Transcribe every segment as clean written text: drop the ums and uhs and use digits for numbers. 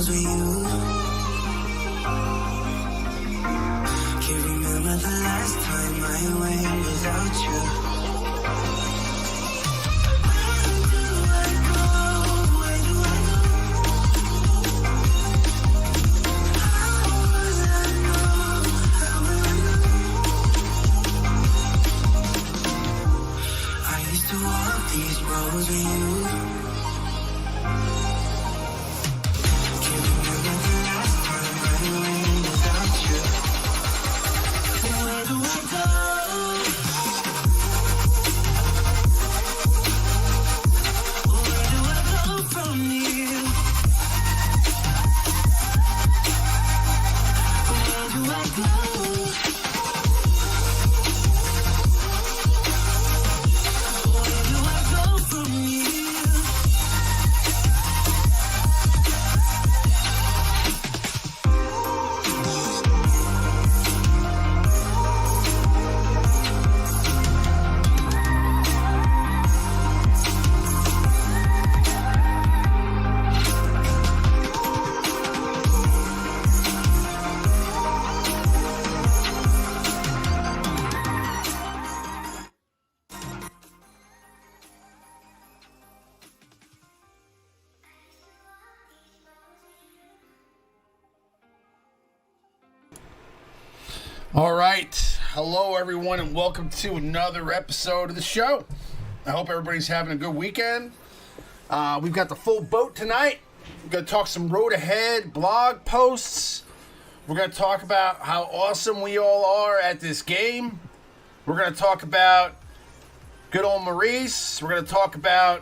roads with you. Can't remember the last time I went without you. These roads with you. Can't remember the last time I went without you. Where do I go? Where do I go from you? Where do I go? All right. Hello, everyone, and welcome to another episode of the show. I hope everybody's having a good weekend. We've got the full boat tonight. We're going to talk some road ahead blog posts. We're going to talk about how awesome we all are at this game. We're going to talk about good old Maurice. We're going to talk about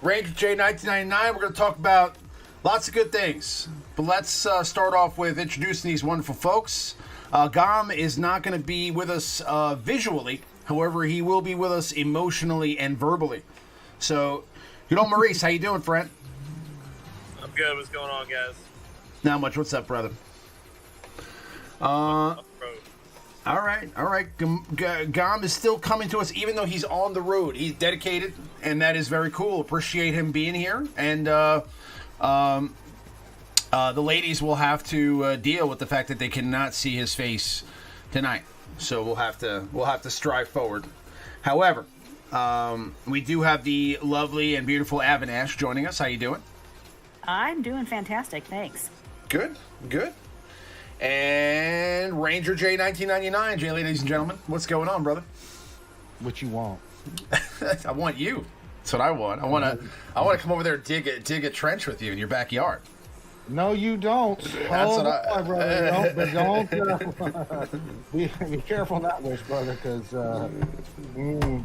RangerJ1999. We're going to talk about lots of good things. But let's start off with introducing these wonderful folks. Gom is not going to be with us visually. However, he will be with us emotionally and verbally. So, good old Maurice, how you doing, friend? I'm good. What's going on, guys? Not much. What's up, brother? All right. Gom is still coming to us, even though he's on the road. He's dedicated, and that is very cool. Appreciate him being here. And the ladies will have to deal with the fact that they cannot see his face tonight. So we'll have to strive forward. However, we do have the lovely and beautiful Avinash joining us. How you doing? I'm doing fantastic, thanks. Good. And RangerJ1999, ladies and gentlemen, what's going on, brother? What you want? I want you. That's what I want. I want to come over there and dig a trench with you in your backyard. No, you don't. That's what I... brother. Don't be careful on that wish, brother, because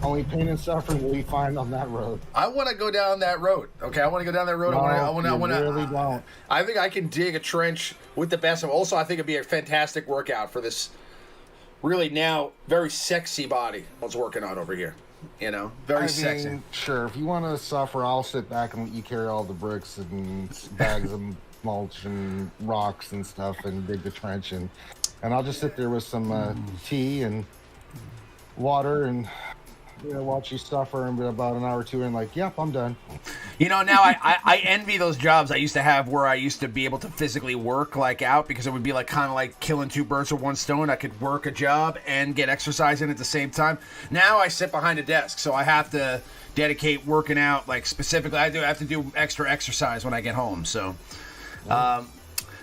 only pain and suffering will you find on that road. I want to go down that road. Okay, I want to go down that road. No, I want to. Really don't. I think I can dig a trench with the best of. Also, I think it'd be a fantastic workout for this really now very sexy body I was working on over here. You know, very sexy. Sure, if you want to suffer, I'll sit back and let you carry all the bricks and bags of mulch and rocks and stuff and dig the trench, and I'll just sit there with some tea and water and watch you suffer, and about an hour or two and like, yep, I'm done. You know, now I envy those jobs I used to have where I used to be able to physically work like out, because it would be like kind of like killing two birds with one stone. I could work a job and get exercise in at the same time. Now I sit behind a desk, so I have to dedicate working out like specifically. I have to do extra exercise when I get home, so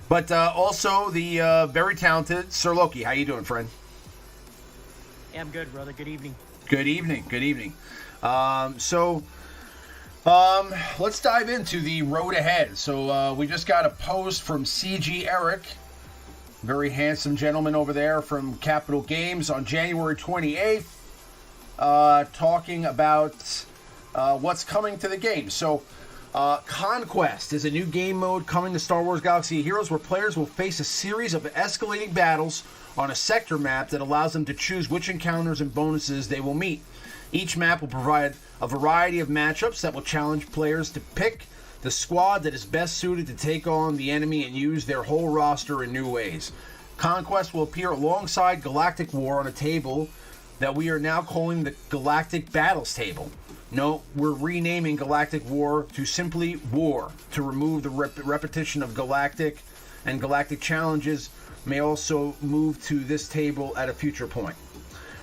but also the very talented Sir Loki. How you doing, friend? Yeah, I'm good, brother. Good evening. Good evening. So let's dive into the road ahead. So we just got a post from CG Eric, very handsome gentleman over there from Capital Games, on January 28th, talking about what's coming to the game. So Conquest is a new game mode coming to Star Wars Galaxy of Heroes, where players will face a series of escalating battles on a sector map that allows them to choose which encounters and bonuses they will meet. Each map will provide a variety of matchups that will challenge players to pick the squad that is best suited to take on the enemy and use their whole roster in new ways. Conquest will appear alongside Galactic War on a table that we are now calling the Galactic Battles table. No, we're renaming Galactic War to simply War to remove the repetition of Galactic, and Galactic challenges may also move to this table at a future point.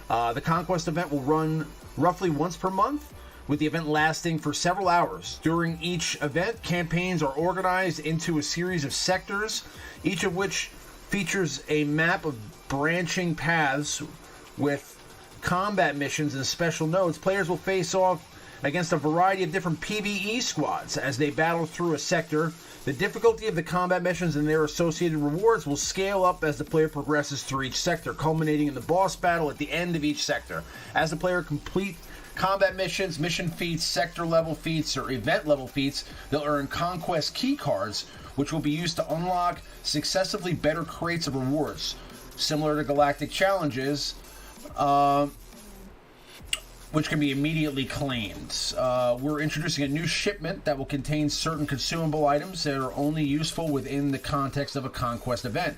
The Conquest event will run roughly once per month, with the event lasting for several hours. During each event, campaigns are organized into a series of sectors, each of which features a map of branching paths with combat missions and special nodes. Players will face off against a variety of different PvE squads as they battle through a sector. The difficulty of the combat missions and their associated rewards will scale up as the player progresses through each sector, culminating in the boss battle at the end of each sector. As the player complete combat missions, mission feats, sector level feats, or event level feats, they'll earn Conquest key cards, which will be used to unlock successively better crates of rewards. Similar to Galactic challenges, which can be immediately claimed. We're introducing a new shipment that will contain certain consumable items that are only useful within the context of a Conquest event,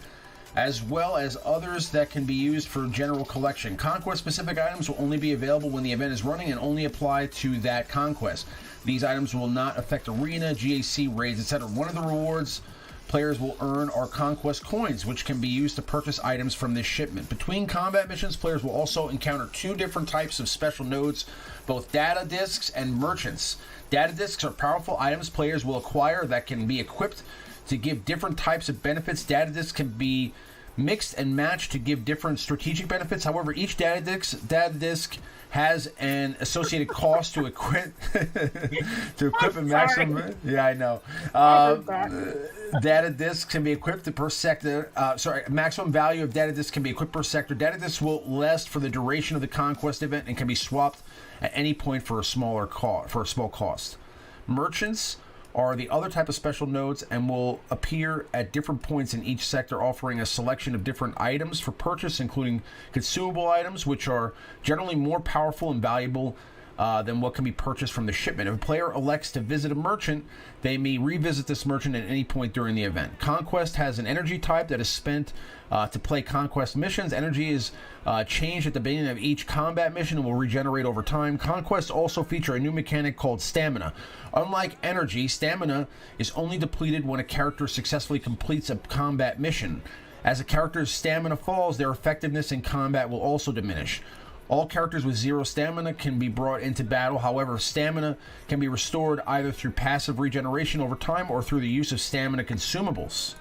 as well as others that can be used for general collection. Conquest-specific items will only be available when the event is running and only apply to that Conquest. These items will not affect Arena, GAC, raids, etc. One of the rewards players will earn are Conquest coins, which can be used to purchase items from this shipment. Between combat missions, players will also encounter two different types of special nodes, both data discs and merchants. Data discs are powerful items players will acquire that can be equipped to give different types of benefits. Data discs can be mixed and matched to give different strategic benefits. However, each data disc has an associated cost to equip a maximum. Yeah, I know. Data discs can be equipped per sector. Maximum value of data discs can be equipped per sector. Data discs will last for the duration of the Conquest event and can be swapped at any point for a small cost. Merchants are the other type of special nodes and will appear at different points in each sector, offering a selection of different items for purchase, including consumable items, which are generally more powerful and valuable than what can be purchased from the shipment. If a player elects to visit a merchant, they may revisit this merchant at any point during the event. Conquest has an energy type that is spent to play Conquest missions. Energy is changed at the beginning of each combat mission and will regenerate over time. Conquests also feature a new mechanic called stamina. Unlike energy, stamina is only depleted when a character successfully completes a combat mission. As a character's stamina falls, their effectiveness in combat will also diminish. All characters with 0 stamina can be brought into battle. However, stamina can be restored either through passive regeneration over time or through the use of stamina consumables.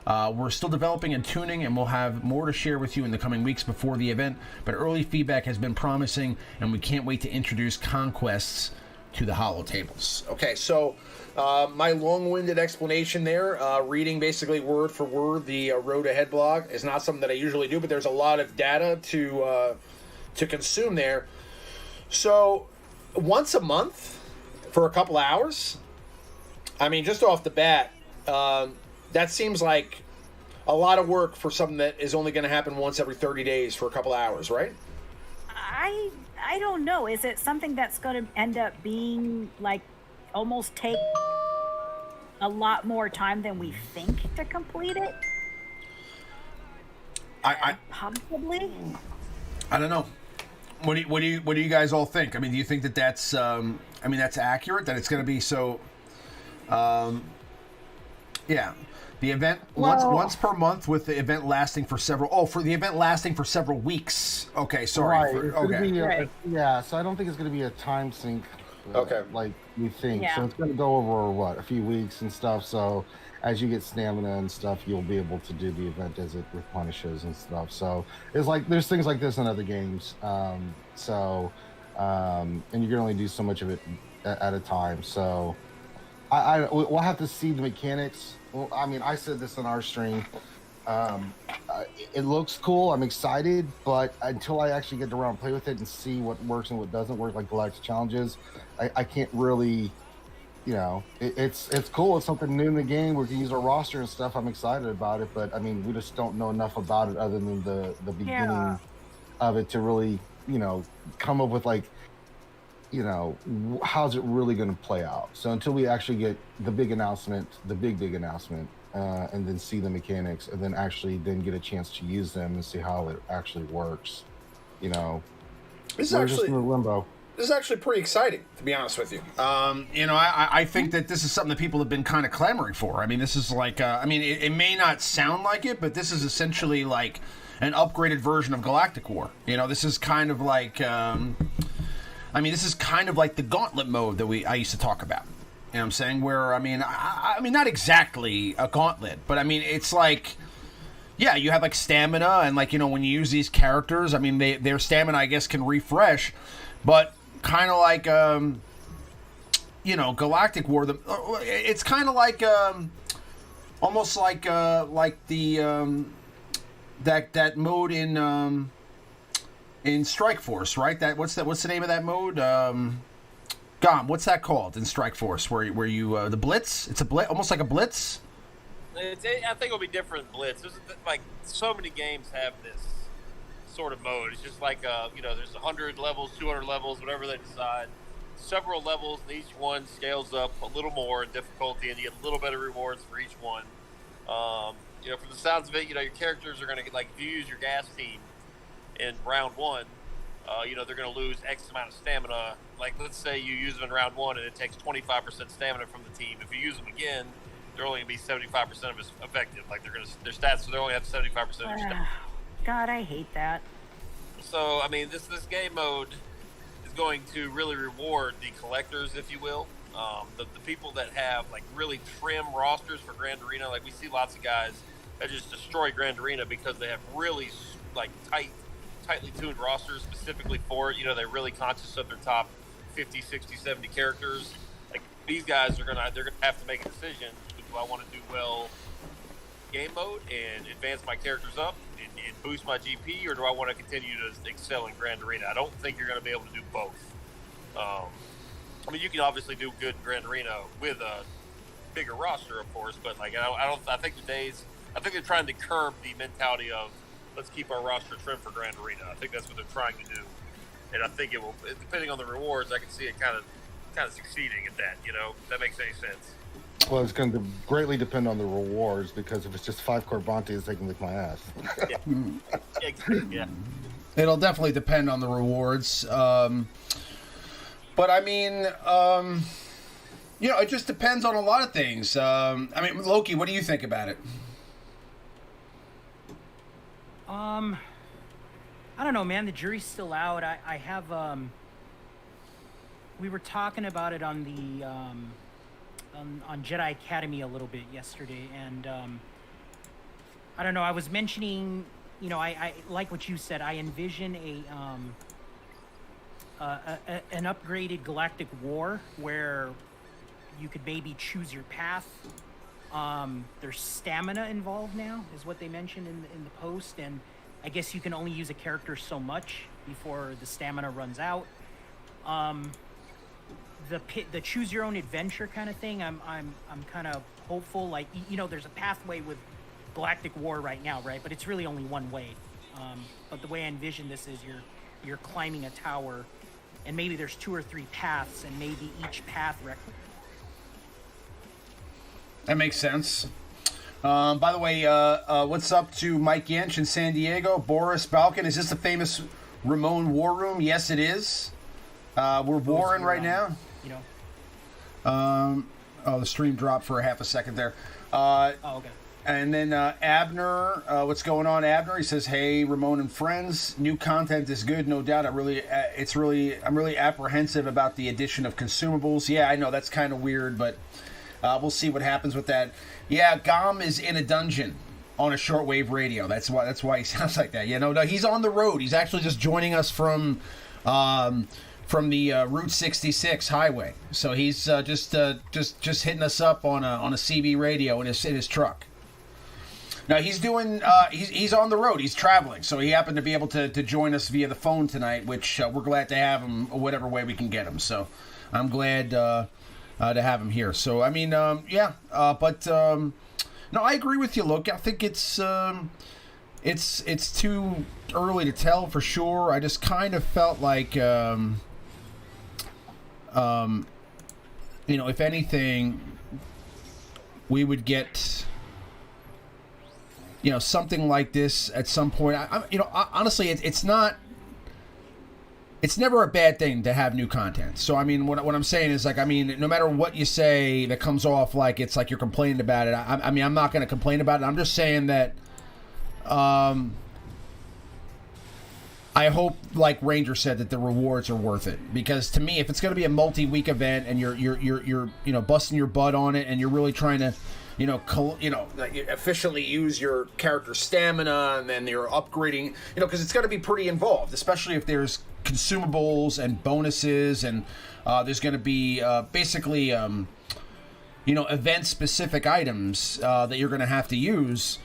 We're still developing and tuning, and we'll have more to share with you in the coming weeks before the event, but early feedback has been promising, and we can't wait to introduce Conquests to the Holo tables. Okay, so my long-winded explanation there, reading basically word for word the Road Ahead blog, is not something that I usually do, but there's a lot of data to consume there. So once a month for a couple hours, I mean, just off the bat, that seems like a lot of work for something that is only going to happen once every 30 days for a couple hours, right? I don't know. Is it something that's going to end up being like almost take a lot more time than we think to complete it? Possibly. I don't know. What do you guys all think? I mean, do you think that that's that's accurate? That it's going to be so? Yeah, the event once per month, with the event lasting for several. Oh, for the event lasting for several weeks. Okay, sorry. Right. Yeah, so I don't think it's going to be a time sink. Like we think. Yeah. So it's going to go over a few weeks and stuff. So as you get stamina and stuff, you'll be able to do the event as it replenishes and stuff. So it's like there's things like this in other games. And you can only do so much of it at a time. So we'll have to see the mechanics. Well, I mean, I said this on our stream. It looks cool. I'm excited, but until I actually get around and play with it and see what works and what doesn't work, like Galactic challenges, I can't really. You know, it's cool. It's something new in the game. We can use our roster and stuff. I'm excited about it, but I mean, we just don't know enough about it other than the beginning of it to really, come up with how's it really going to play out. So until we actually get the big announcement, and then see the mechanics, and then get a chance to use them and see how it actually works, This is we're actually just in limbo. This is actually pretty exciting, to be honest with you. You know, I think that this is something that people have been kind of clamoring for. I mean, this is like, I mean, it may not sound like it, but this is essentially like an upgraded version of Galactic War. You know, this is kind of like, I mean, this is kind of like the Gauntlet mode that I used to talk about. You know what I'm saying? Where, I mean, I mean, not exactly a gauntlet, but I mean, it's like, yeah, you have like stamina, and like, you know, when you use these characters, I mean, their stamina, I guess, can refresh, but kind of like, you know, Galactic War. It's kind of like, almost like the that mode in Strike Force, right? What's the name of that mode? Gom, what's that called in Strike Force? Where you the Blitz? It's a blitz, almost like a Blitz. I think it'll be different Blitz. There's like so many games have this sort of mode. It's just like you know, there's 100 levels, 200 levels, whatever they decide. Several levels, and each one scales up a little more in difficulty, and you get a little better rewards for each one. You know, from the sounds of it, you know, your characters are going to get, like, if you use your gas team in round 1, you know, they're going to lose X amount of stamina. Like, let's say you use them in round 1 and it takes 25% stamina from the team. If you use them again, they're only going to be 75% of as effective. Like, their stats, so they only have 75% of their stats. God, I hate that. So, I mean, this game mode is going to really reward the collectors, if you will. The people that have, like, really trim rosters for Grand Arena. Like, we see lots of guys that just destroy Grand Arena because they have really, like, tightly tuned rosters specifically for it. You know, they're really conscious of their top 50, 60, 70 characters. Like, they're gonna have to make a decision. Do I want to do well game mode and advance my characters up and boost my GP, or do I want to continue to excel in Grand Arena? I don't think you're going to be able to do both. I mean, you can obviously do good in Grand Arena with a bigger roster, of course, but like I think they're trying to curb the mentality of let's keep our roster trim for Grand Arena. I think that's what they're trying to do, and I think it will. Depending on the rewards, I can see it kind of succeeding at that. You know, if that makes any sense. Well, it's going to greatly depend on the rewards, because if it's just 5 Corbantes, they can lick my ass. Yeah. It'll definitely depend on the rewards. But I mean, you know, it just depends on a lot of things. I mean, Loki, what do you think about it? I don't know, man. The jury's still out. I have, we were talking about it on the, on Jedi Academy a little bit yesterday, and, I don't know, I was mentioning, you know, I like what you said. I envision an upgraded Galactic War where you could maybe choose your path. There's stamina involved now, is what they mentioned in the post, and I guess you can only use a character so much before the stamina runs out. The choose your own adventure kind of thing, I'm kind of hopeful. Like, you know, there's a pathway with Galactic War right now, right? But it's really only one way. But the way I envision this is you're climbing a tower, and maybe there's 2 or 3 paths, and maybe each path That makes sense. By the way, what's up to Mike Yench in San Diego? Boris Balkan, is this the famous Ramon War Room? Yes, it is. We're warring right now. You know. Oh, the stream dropped for a half a second there. Okay. And then Abner, what's going on, Abner? He says, "Hey, Ramon and friends, new content is good, no doubt. I'm really apprehensive about the addition of consumables. Yeah, I know that's kind of weird, but we'll see what happens with that. Yeah, Gom is in a dungeon on a shortwave radio. That's why he sounds like that. Yeah, no, he's on the road. He's actually just joining us from the Route 66 highway. So he's just hitting us up on a CB radio in his truck. Now he's doing he's on the road. He's traveling, so he happened to be able to join us via the phone tonight, which we're glad to have him whatever way we can get him. So I'm glad to have him here. So I mean, no, I agree with you, Look. I think it's too early to tell for sure. I just kind of felt like if anything, we would get something like this at some point. Honestly, it's not. it's never a bad thing to have new content. So, I mean, what I'm saying is, like, I mean, no matter what you say that comes off like it's like you're complaining about it, I mean, I'm not going to complain about it. I'm just saying that I hope, like Ranger said, that the rewards are worth it. Because to me, if it's going to be a multi-week event and you're you know, busting your butt on it and you're really trying to, like efficiently use your character stamina, and then you're upgrading, because it's going to be pretty involved, especially if there's consumables and bonuses, and there's going to be basically, event-specific items that you're going to have to use.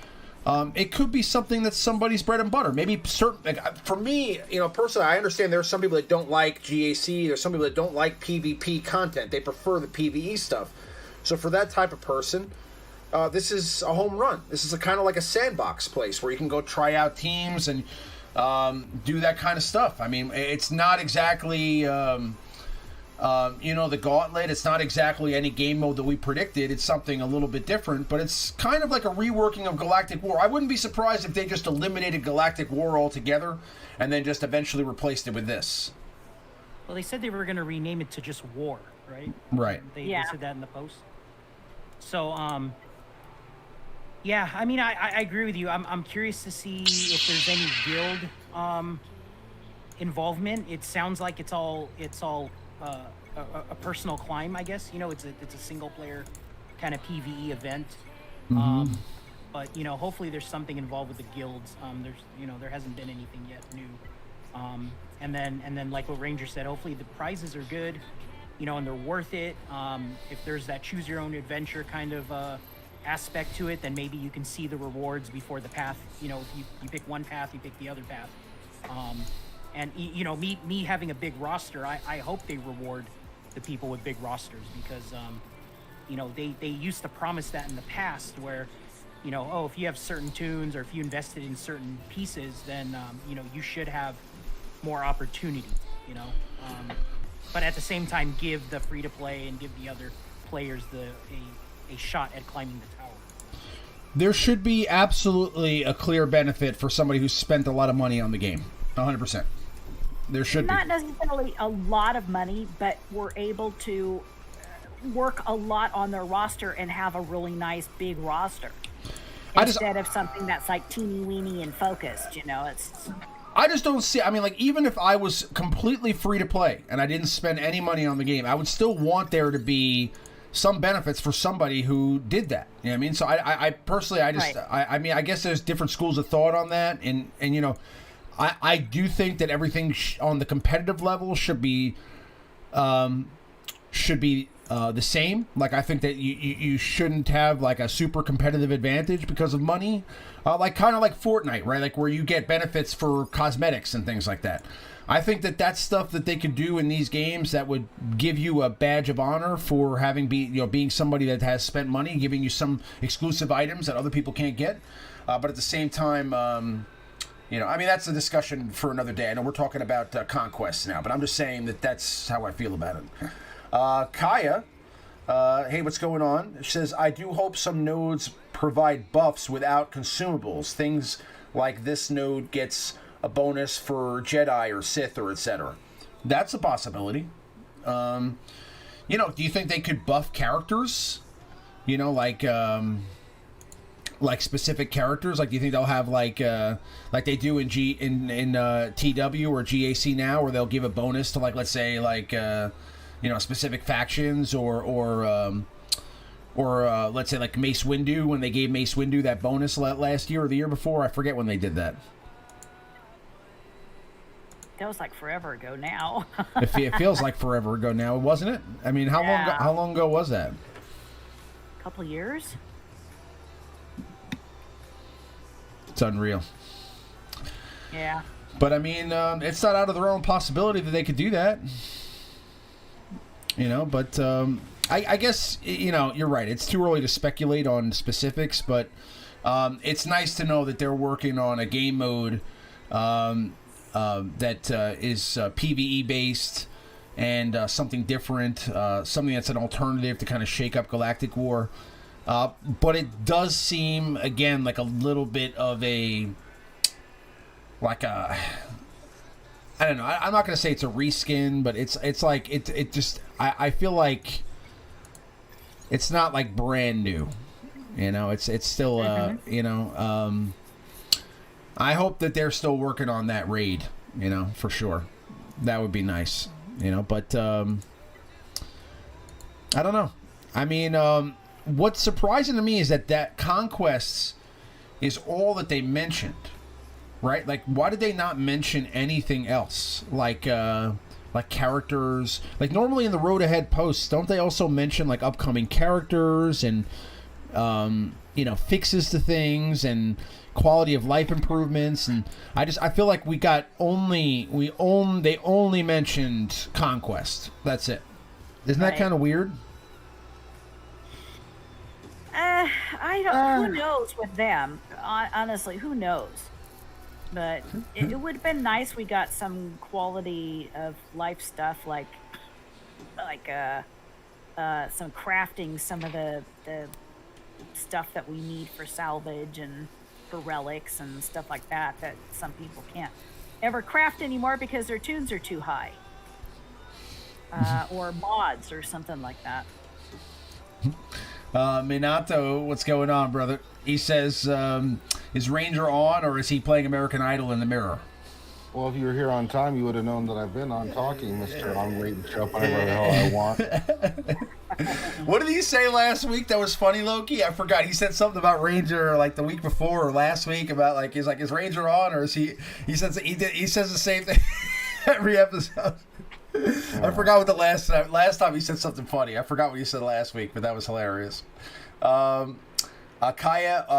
It could be something that's somebody's bread and butter. Maybe certain, like, for me, personally, I understand there's some people that don't like GAC. There's some people that don't like PvP content. They prefer the PvE stuff. So for that type of person, this is a home run. This is a kind of like a sandbox place where you can go try out teams and do that kind of stuff. I mean, it's not exactly, the gauntlet. It's not exactly any game mode that we predicted. It's something a little bit different, but it's kind of like a reworking of Galactic War. I wouldn't be surprised if they just eliminated Galactic War altogether and then just eventually replaced it with this. Well, they said they were going to rename it to just War, right? Right. They said that in the post. So, yeah, I mean, I agree with you. I'm curious to see if there's any guild involvement. It sounds like it's all a personal climb, I guess. It's a single player kind of PvE event. Mm-hmm. But hopefully there's something involved with the guilds. There hasn't been anything yet new. And then like what Ranger said, hopefully the prizes are good, and they're worth it. If there's that choose your own adventure kind of aspect to it, then maybe you can see the rewards before the path. If you pick one path, you pick the other path. And me having a big roster, I hope they reward the people with big rosters, because they used to promise that in the past, where if you have certain tunes or if you invested in certain pieces, then you should have more opportunity. But at the same time, give the free to play and give the other players a shot at climbing the tower. There should be absolutely a clear benefit for somebody who's spent a lot of money on the game. 100%. There should Not be. necessarily a lot of money, but we're able to work a lot on their roster and have a really nice big roster. Instead of something that's like teeny weeny and focused, I just don't see. I mean, like, even if I was completely free to play and I didn't spend any money on the game, I would still want there to be some benefits for somebody who did that. You know what I mean? So I personally, I mean, I guess there's different schools of thought on that, and I do think that everything on the competitive level should be the same. Like, I think that you shouldn't have like a super competitive advantage because of money, like kind of like Fortnite, right? Like where you get benefits for cosmetics and things like that. I think that that's stuff that they could do in these games that would give you a badge of honor for having being somebody that has spent money, giving you some exclusive items that other people can't get. But at the same time, I mean, that's a discussion for another day. I know we're talking about Conquest now, but I'm just saying that that's how I feel about it. Kaya, hey, what's going on? She says, I do hope some nodes provide buffs without consumables. Things like this node gets a bonus for Jedi or Sith or etc. That's a possibility. Do you think they could buff characters? Like specific characters? Like, do you think they'll have like they do in TW or GAC now, where they'll give a bonus to, like, let's say, like specific factions or let's say like Mace Windu, when they gave Mace Windu that bonus last year or the year before? I forget when they did that. That was like forever ago now. It feels like forever ago now, wasn't it? I mean, how long ago was that? A couple years. It's unreal. Yeah. But I mean, it's not out of the realm of possibility that they could do that. But I guess, you're right. It's too early to speculate on specifics, but it's nice to know that they're working on a game mode that is PvE based and something different, something that's an alternative to kind of shake up Galactic War. But it does seem, again, like a little bit of a I don't know. I'm not gonna say it's a reskin, but it's like it just I feel like it's not like brand new. You know, it's still you know. I hope that they're still working on that raid. You know, for sure. That would be nice. You know, but I don't know. I mean, what's surprising to me is that Conquests is all that they mentioned, right? Like, why did they not mention anything else? Like characters. Like, normally in the Road Ahead posts, don't they also mention, like, upcoming characters and, you know, fixes to things and quality of life improvements? And I feel like they only mentioned Conquest. That's it. Isn't that kind of weird? I don't. Who knows with them? Honestly, who knows? But it would have been nice. We got some quality of life stuff, like some crafting, some of the stuff that we need for salvage and for relics and stuff like that. That some people can't ever craft anymore because their tunes are too high, or mods or something like that. Minato, what's going on, brother? He says, is Ranger on, or is he playing American Idol in the mirror? Well, if you were here on time, you would have known that I've been on talking, Mr. I'm waiting to show up whenever the hell I want. What did he say last week that was funny, Loki? I forgot. He said something about Ranger like the week before or last week about like is Ranger on, or is he? He says the same thing every episode. I forgot what the last time he said something funny. I forgot what he said last week, but that was hilarious. Kaya,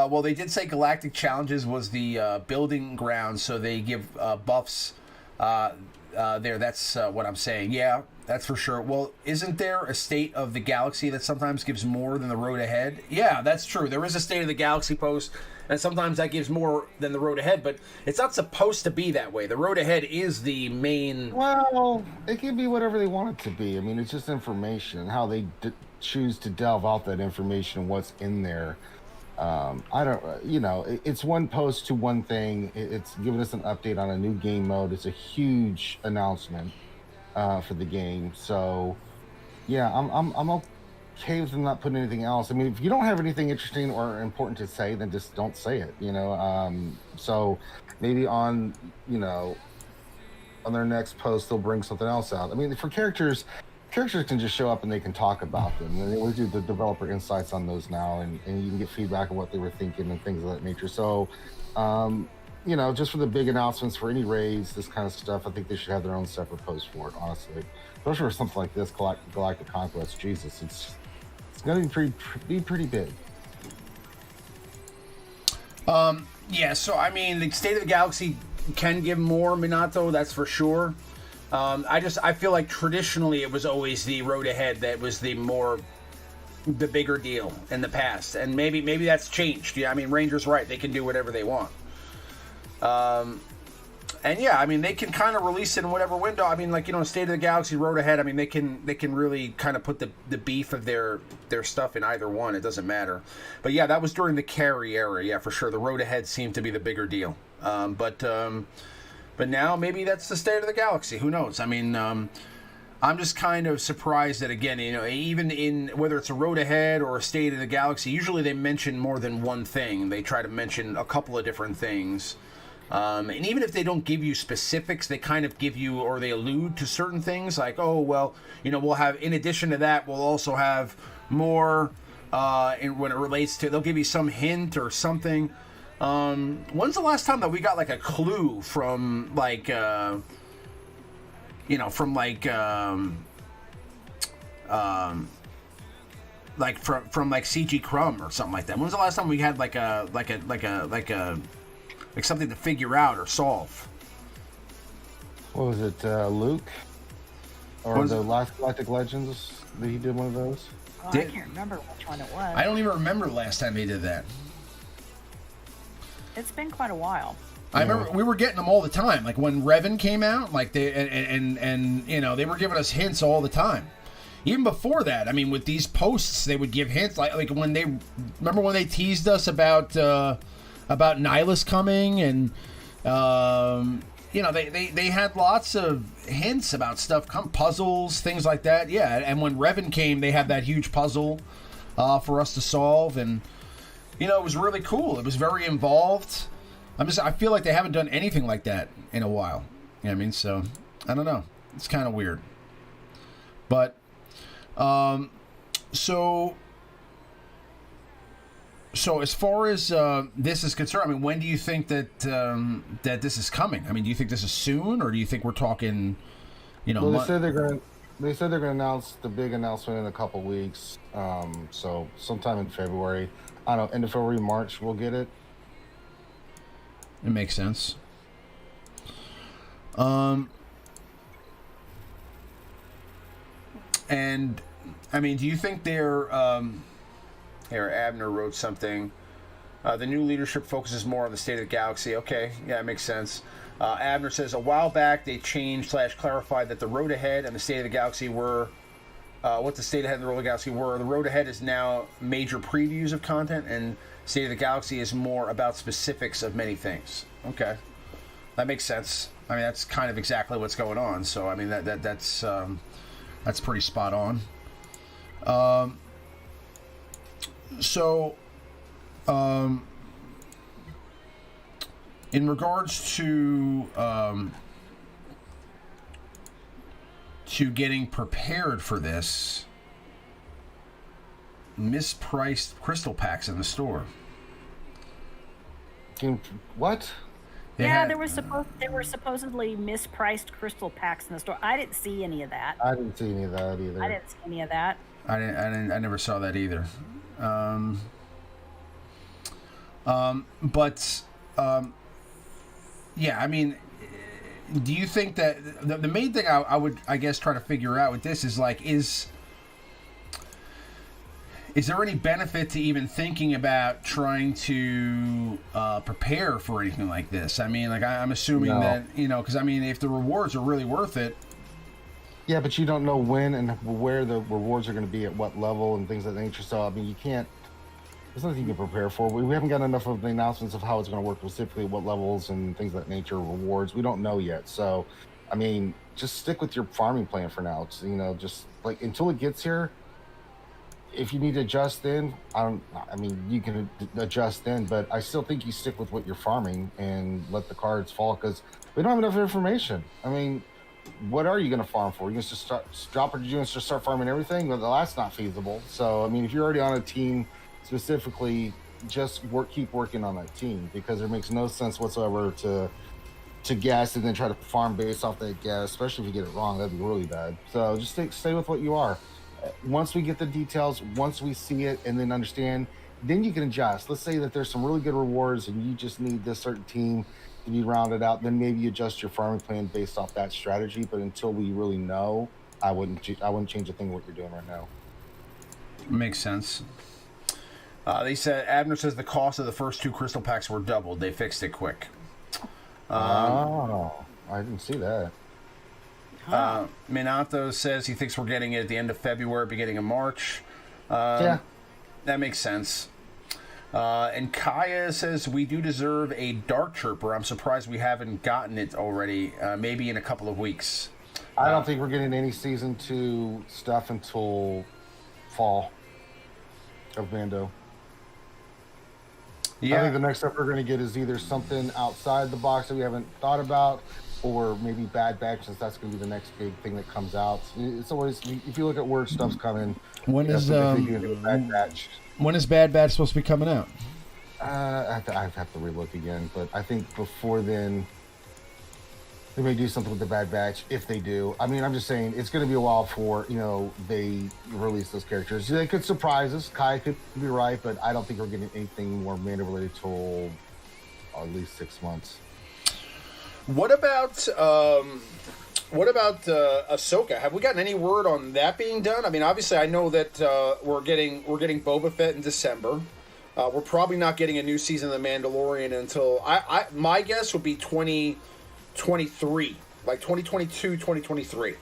well, they did say Galactic Challenges was the building ground, so they give buffs there. That's what I'm saying. Yeah, that's for sure. Well, isn't there a State of the Galaxy that sometimes gives more than the Road Ahead? Yeah, that's true. There is a State of the Galaxy post, and sometimes that gives more than the Road Ahead, but it's not supposed to be that way. The Road Ahead is the main... Well, it can be whatever they want it to be. I mean, it's just information. How they choose to delve out that information, what's in there. I don't, you know, it's one post to one thing. It's giving us an update on a new game mode. It's a huge announcement for the game. So, yeah, I'm okay with them not putting anything else. I mean, if you don't have anything interesting or important to say, then just don't say it, you know. So maybe on, you know, on their next post, they'll bring something else out. I mean, for characters can just show up and they can talk about them. And they always do the developer insights on those now, and you can get feedback on what they were thinking and things of that nature. So, you know, just for the big announcements for any raids, this kind of stuff, I think they should have their own separate post for it, honestly. Especially for something like this, Galactic Conquest. Jesus, it's going to be pretty big. Yeah, so, I mean, the State of the Galaxy can give more, Minato, that's for sure. I feel like traditionally it was always the Road Ahead that was the bigger deal in the past, and maybe that's changed. Yeah, I mean, Ranger's right; they can do whatever they want. And yeah, I mean, they can kind of release it in whatever window. I mean, like, you know, State of the Galaxy, Road Ahead. I mean, they can really kind of put the beef of their stuff in either one. It doesn't matter. But yeah, that was during the carry era. Yeah, for sure. The Road Ahead seemed to be the bigger deal. But now maybe that's the State of the Galaxy. Who knows? I mean, I'm just kind of surprised that, again, you know, even in whether it's a Road Ahead or a State of the Galaxy, usually they mention more than one thing. They try to mention a couple of different things. And even if they don't give you specifics, they kind of give you, or they allude to certain things like, oh, well, you know, we'll have, in addition to that, we'll also have more when it relates to, they'll give you some hint or something. When's the last time that we got like a clue from like you know, from like CG Crumb or something like that? When's the last time we had like something to figure out or solve? What was it, Luke? Or the last Galactic Legends that he did one of those? Oh, I can't remember which one it was. I don't even remember the last time he did that. It's been quite a while. I remember we were getting them all the time. Like when Revan came out, like they and you know, they were giving us hints all the time. Even before that, I mean, with these posts, they would give hints. Like when they remember when they teased us about Nihilus coming, and you know, they had lots of hints about stuff, puzzles, things like that. Yeah, and when Revan came, they had that huge puzzle for us to solve, and you know, it was really cool. It was very involved. I feel like they haven't done anything like that in a while. You know what I mean? So I don't know. It's kind of weird, but so as far as this is concerned, I mean, when do you think that that this is coming? I mean, do you think this is soon, or do you think we're talking, you know? Well, they said they're gonna announce the big announcement in a couple weeks. So sometime in February. I don't know, end of February, March, we'll get it. It makes sense. And I mean, do you think they're here, Abner wrote something. The new leadership focuses more on the state of the galaxy. Okay, yeah, it makes sense. Abner says, a while back they changed/clarified that the road ahead and the state of the galaxy were what the state ahead and the road of the galaxy were. The road ahead is now major previews of content, and state of the galaxy is more about specifics of many things. Okay, that makes sense. I mean, that's kind of exactly what's going on. So I mean, that's pretty spot on. In regards to getting prepared for this, mispriced crystal packs in the store. What? There were supposedly mispriced crystal packs in the store. I didn't see any of that. I didn't see any of that either. I didn't see any of that. I never saw that either. Yeah, I mean, do you think that the main thing I would, I guess, try to figure out with this is like, is there any benefit to even thinking about trying to prepare for anything like this? I mean, like, I'm assuming that, you know, because I mean, if the rewards are really worth it. Yeah, but you don't know when and where the rewards are going to be, at what level and things of that nature. So, I mean, you can't, there's nothing you can prepare for. We haven't got enough of the announcements of how it's going to work specifically, what levels and things of that nature, rewards. We don't know yet. So, I mean, just stick with your farming plan for now. It's, you know, just like until it gets here. If you need to adjust then, I mean, you can adjust then, but I still think you stick with what you're farming and let the cards fall, because we don't have enough information. I mean, what are you going to farm for? You're going to just drop it, you're going to just start farming everything? Well, that's not feasible. So, I mean, if you're already on a team specifically, just keep working on that team, because it makes no sense whatsoever to guess and then try to farm based off that guess, especially if you get it wrong. That'd be really bad. So just stay with what you are. Once we get the details, once we see it and then understand, then you can adjust. Let's say that there's some really good rewards and you just need this certain team to be rounded out, then maybe you adjust your farming plan based off that strategy. But until we really know, I wouldn't change a thing what you're doing right now. Makes sense. They said, Abner says the cost of the first 2 crystal packs were doubled. They fixed it quick. I didn't see that. Minato says he thinks we're getting it at the end of February, beginning of March. Yeah. That makes sense. And Kaya says, we do deserve a Dark Trooper. I'm surprised we haven't gotten it already. Maybe in a couple of weeks. I don't think we're getting any Season 2 stuff until fall of Mando. Yeah. I think the next stuff we're going to get is either something outside the box that we haven't thought about, or maybe Bad Batch, since that's going to be the next big thing that comes out. It's always, if you look at where stuff's coming, when is Bad Batch? When is Bad Batch supposed to be coming out? I have to relook again, but I think before then they may do something with the Bad Batch, if they do. I mean, I'm just saying it's going to be a while before, you know, they release those characters. They could surprise us. Kai could be right, but I don't think we're getting anything more Mando related till at least 6 months. What about Ahsoka? Have we gotten any word on that being done? I mean, obviously, I know that we're getting Boba Fett in December. We're probably not getting a new season of The Mandalorian until my guess would be 2023, like 2022, 2023.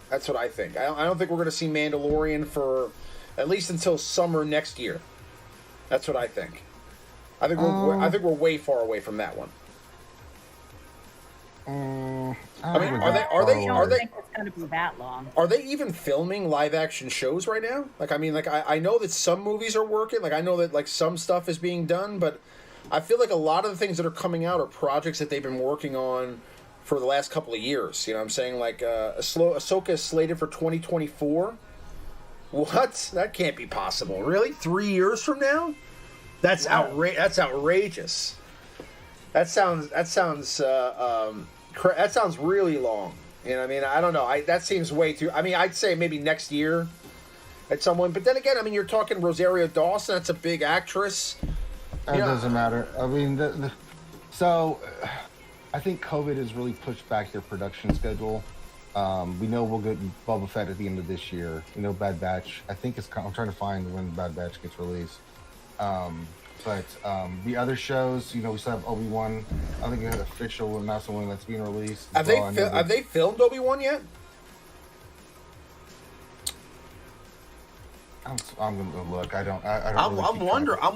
That's what I think. I don't think we're going to see Mandalorian for at least until summer next year. That's what I think. I think we're way far away from that one. I mean, I don't think it's going to be that long. Are they even filming live action shows right now? Like, I mean, like I know that some movies are working. Like, I know that like some stuff is being done, but I feel like a lot of the things that are coming out are projects that they've been working on for the last couple of years. You know what I'm saying? Like, Ahsoka is slated for 2024. What? That can't be possible. Really? 3 years from now? That's That's outrageous. That sounds really long. You know what I mean? I don't know. That seems way too... I mean, I'd say maybe next year at some point. But then again, I mean, you're talking Rosario Dawson. That's a big actress. That doesn't matter. I mean, so I think COVID has really pushed back their production schedule. We know we'll get Boba Fett at the end of this year. You know, Bad Batch. I think I'm trying to find when Bad Batch gets released. But the other shows, you know, we still have Obi-Wan. I think it's official announcement when that's being released. Have they filmed Obi-Wan yet? I'm gonna look. I don't. I'm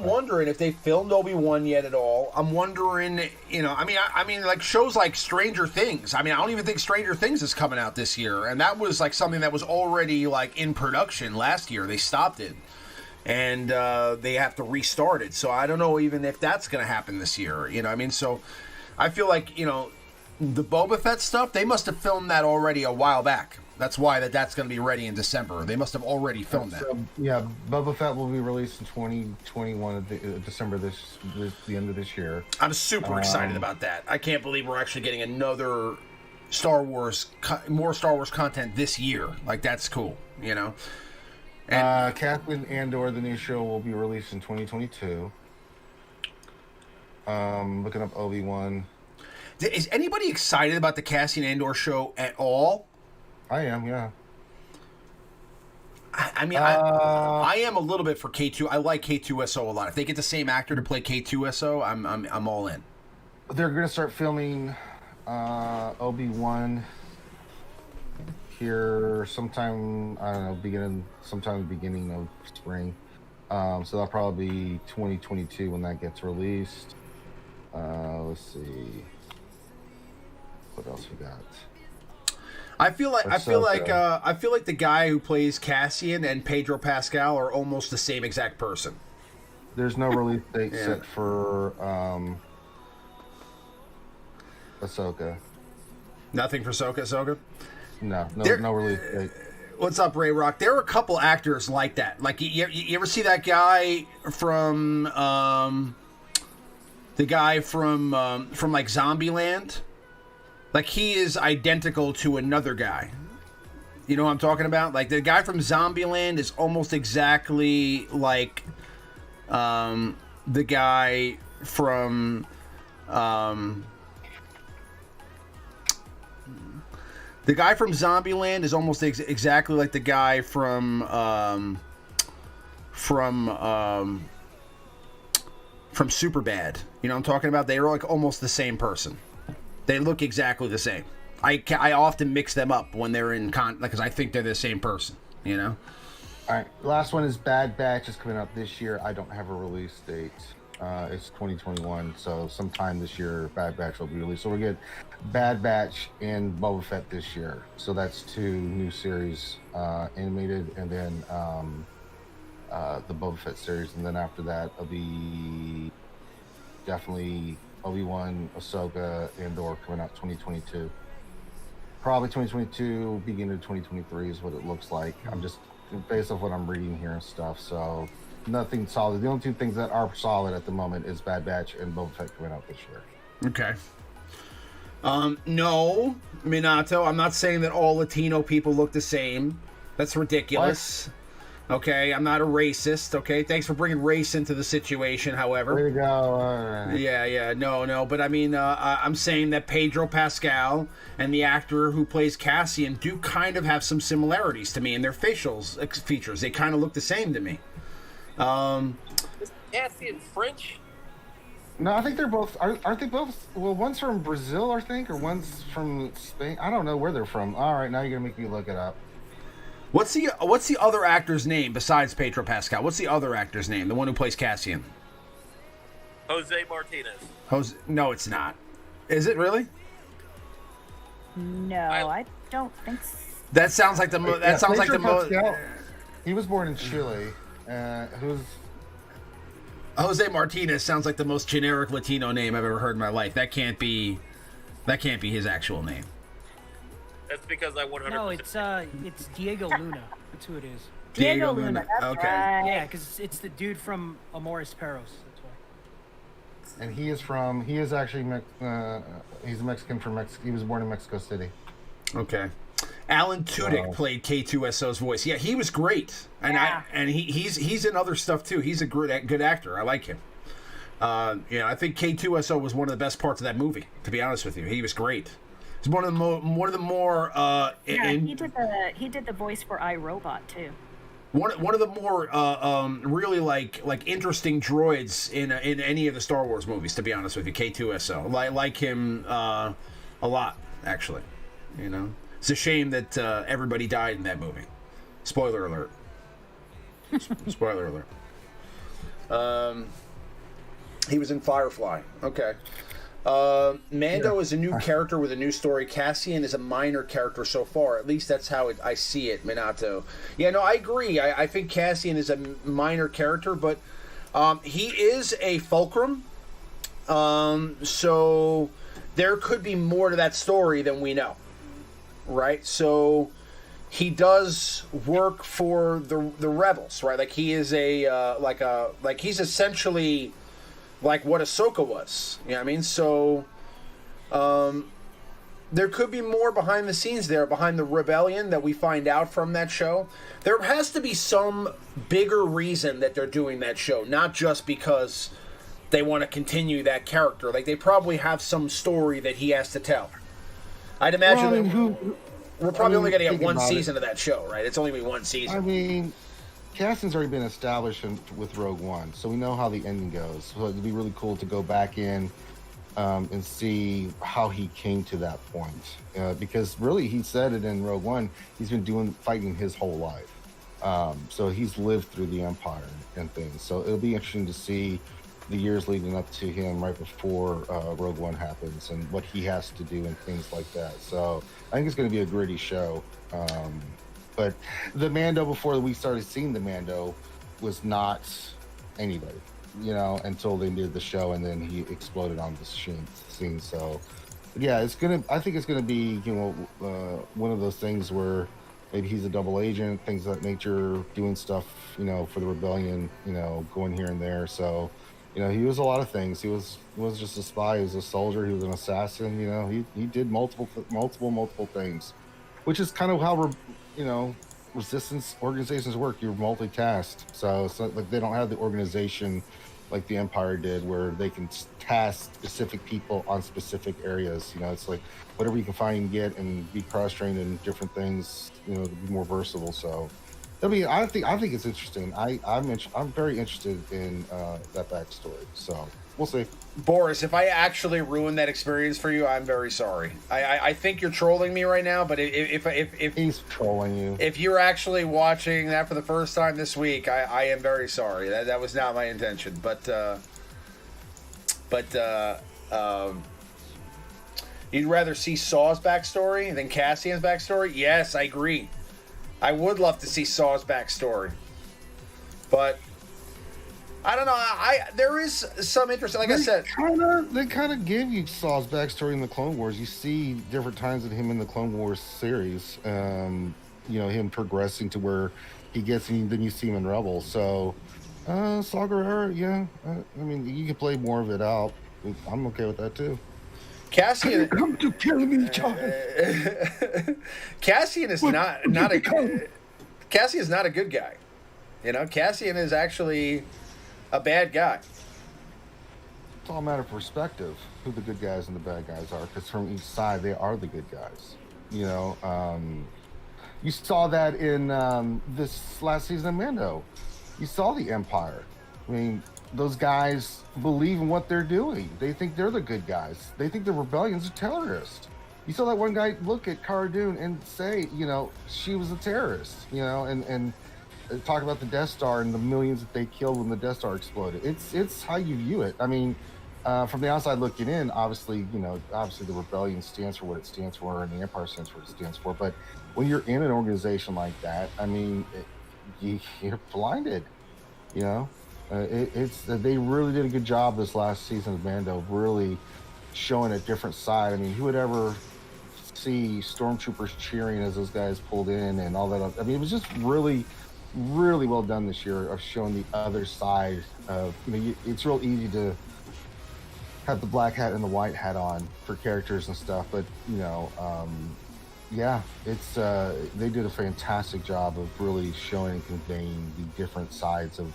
wondering if they filmed Obi-Wan yet at all. I'm wondering, you know. I mean, like shows like Stranger Things. I mean, I don't even think Stranger Things is coming out this year, and that was like something that was already like in production last year. They stopped it, and they have to restart it. So I don't know even if that's going to happen this year. You know, I mean, so I feel like, you know, the Boba Fett stuff, they must have filmed that already a while back. That's why that's going to be ready in December. They must have already filmed that. Yeah, Boba Fett will be released in 2021, December the end of this year. I'm super excited about that. I can't believe we're actually getting another more Star Wars content this year. Like, that's cool, you know? And Cassian Andor, the new show, will be released in 2022. Looking up Obi-Wan. Is anybody excited about the Cassian Andor show at all? I am, yeah. I mean, I am a little bit for K2. I like K2SO a lot. If they get the same actor to play K2SO, I'm all in. They're gonna start filming Obi-Wan here sometime. I don't know, sometime beginning of spring. So that'll probably be 2022 when that gets released. Let's see. What else we got? I feel like the guy who plays Cassian and Pedro Pascal are almost the same exact person. There's no release date set for Ahsoka. Nothing for Ahsoka? No release date. What's up, Ray Rock? There are a couple actors like that. Like, you ever see that guy from like Zombieland? Like, he is identical to another guy. You know what I'm talking about? Like, the guy from Zombieland is almost exactly like the guy from Zombieland is almost exactly like the guy from Superbad. You know what I'm talking about? They are like almost the same person. They look exactly the same. I often mix them up when they're in because I think they're the same person, you know? All right, last one is Bad Batch is coming out this year. I don't have a release date. It's 2021, so sometime this year, Bad Batch will be released. So we get Bad Batch and Boba Fett this year. So that's 2 new series, animated, and then the Boba Fett series. And then after that, it'll be definitely Obi-Wan, Ahsoka, Andor coming out 2022. Probably 2022, beginning of 2023 is what it looks like. I'm just based off what I'm reading here and stuff. So nothing solid. The only 2 things that are solid at the moment is Bad Batch and Boba Fett coming out this year. Okay. No, Minato, I'm not saying that all Latino people look the same. That's ridiculous. What? Okay, I'm not a racist, okay? Thanks for bringing race into the situation, however. Way to go. All right. Yeah, no. But I mean, I'm saying that Pedro Pascal and the actor who plays Cassian do kind of have some similarities to me in their facial features. They kind of look the same to me. Is Cassian French? No, I think they're both. Aren't they both? Well, one's from Brazil, I think, or one's from Spain. I don't know where they're from. All right, now you're going to make me look it up. What's the other actor's name besides Pedro Pascal? What's the other actor's name? The one who plays Cassian? Jose Martinez. No, it's not. Is it really? No, I don't think so. That sounds like the most. That sounds like the most. He was born in Chile. Jose Martinez sounds like the most generic Latino name I've ever heard in my life. That can't be his actual name. That's because I 100%. No, it's Diego Luna. That's who it is. Diego Luna. That's Okay. right. Yeah, because it's the dude from Maurice Perros. That's why. And he is actually he's Mexican from Mexico. He was born in Mexico City. Okay. Alan Tudyk played K2SO's voice. Yeah, he was great, and he's in other stuff too. He's a good actor. I like him. I think K2SO was one of the best parts of that movie. To be honest with you, he was great. He's one of the more. He did the voice for iRobot too. One of the more really like interesting droids in any of the Star Wars movies. To be honest with you, K2SO. Like him a lot actually. It's a shame that everybody died in that movie. Spoiler alert. Spoiler alert. He was in Firefly. Okay. Mando is a new character with a new story. Cassian is a minor character so far. At least that's how I see it, Minato. Yeah, no, I agree. I think Cassian is a minor character, but he is a fulcrum. So there could be more to that story than we know. Right? So he does work for the rebels, right? Like he is he's essentially like what Ahsoka was. You know what I mean? So there could be more behind the scenes there, behind the rebellion that we find out from that show. There has to be some bigger reason that they're doing that show, not just because they want to continue that character. Like they probably have some story that he has to tell. I'd imagine we're probably only going to get one season of that show, right? It's only going to be one season. I mean, Cassian's already been established with Rogue One, so we know how the ending goes. So it'd be really cool to go back in and see how he came to that point. Because really, he said it in Rogue One, he's been fighting his whole life. So he's lived through the Empire and things. So it'll be interesting to see the years leading up to him right before Rogue One happens and what he has to do and things like that. So I think it's going to be a gritty show. But the Mando, before we started seeing the Mando, was not anybody, until they did the show and then he exploded on the scene. So yeah, I think it's gonna be, one of those things where maybe he's a double agent, things of that nature, doing stuff, for the rebellion, going here and there. So, he was a lot of things. He was just a spy. He was a soldier. He was an assassin. He did multiple things, which is kind of how resistance organizations work. You're multitasked. So it's not like they don't have the organization like the Empire did, where they can task specific people on specific areas. It's like whatever you can find and get, and be cross-trained in different things. To be more versatile. So. I think it's interesting. I'm very interested in that backstory. So we'll see. Boris, if I actually ruined that experience for you, I'm very sorry. I think you're trolling me right now, but if he's trolling you, if you're actually watching that for the first time this week, I am very sorry. That was not my intention. But you'd rather see Saw's backstory than Cassian's backstory? Yes, I agree. I would love to see Saw's backstory, but I don't know. There is some interest. Like I said, they kind of give you Saw's backstory in the Clone Wars. You see different times of him in the Clone Wars series. Him progressing to where he gets, and then you see him in Rebels. So, Saw Gerrera, yeah. I mean, you can play more of it out. I'm okay with that too. Cassian, come to kill me, child. Cassian is not a good guy. Cassian is actually a bad guy. It's all a matter of perspective, who the good guys and the bad guys are. Because from each side, they are the good guys. You saw that in this last season of Mando. You saw the Empire. I mean, those guys believe in what they're doing. They think they're the good guys. They think the rebellion's a terrorist. You saw that one guy look at Cara Dune and say, she was a terrorist, and talk about the Death Star and the millions that they killed when the Death Star exploded. It's how you view it. I mean, from the outside looking in, obviously the rebellion stands for what it stands for, and the empire stands for what it stands for. But when you're in an organization like that, I mean, you're blinded. They really did a good job this last season of Mando, really showing a different side. I mean, who would ever see stormtroopers cheering as those guys pulled in and all that? I mean, it was just really, really well done this year of showing the other side of, it's real easy to have the black hat and the white hat on for characters and stuff, but it's they did a fantastic job of really showing and conveying the different sides of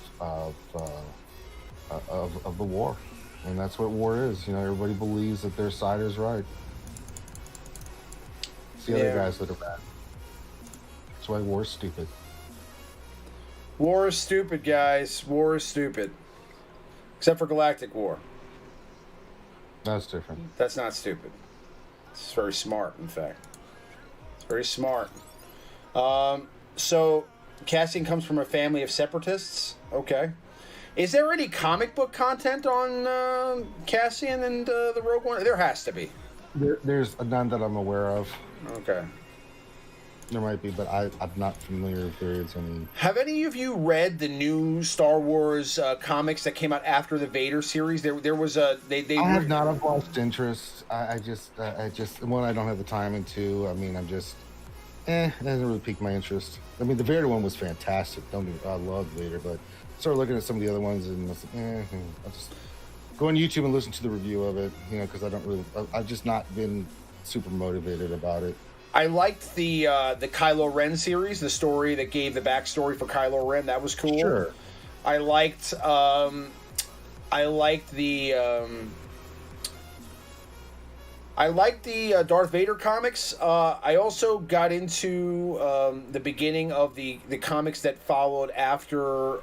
the war, and that's what war is. Everybody believes that their side is right. It's the other guys that are bad. That's why war's stupid. War is stupid, guys. War is stupid, except for Galactic War. That's different. That's not stupid. It's very smart, in fact. It's very smart. So, Cassian comes from a family of separatists. Okay. Is there any comic book content on Cassian and the Rogue One? There has to be. There's none that I'm aware of. Okay. There might be, but I'm not familiar if there is any. Have any of you read the new Star Wars comics that came out after the Vader series? There was a I have not. I've lost interest. I just one, I don't have the time, and two, I mean, I'm just it doesn't really pique my interest. I mean, the Vader one was fantastic. I love Vader, but I started looking at some of the other ones, and I was like, I'll just go on YouTube and listen to the review of it, because I've just not been super motivated about it. I liked the Kylo Ren series, the story that gave the backstory for Kylo Ren. That was cool. Sure. I liked the Darth Vader comics. I also got into the beginning of the comics that followed after.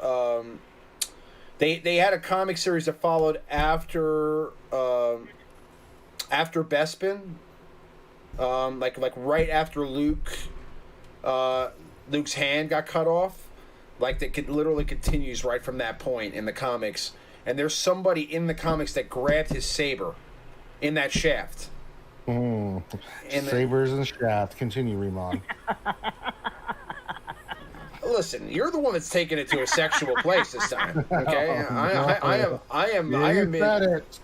They had a comic series that followed after Bespin. Like right after Luke's hand got cut off, like that literally continues right from that point in the comics. And there's somebody in the comics that grabbed his saber in that shaft. Sabers and shaft. Continue, Reman. Listen, you're the one that's taking it to a sexual place this time. Okay, I am. You said it.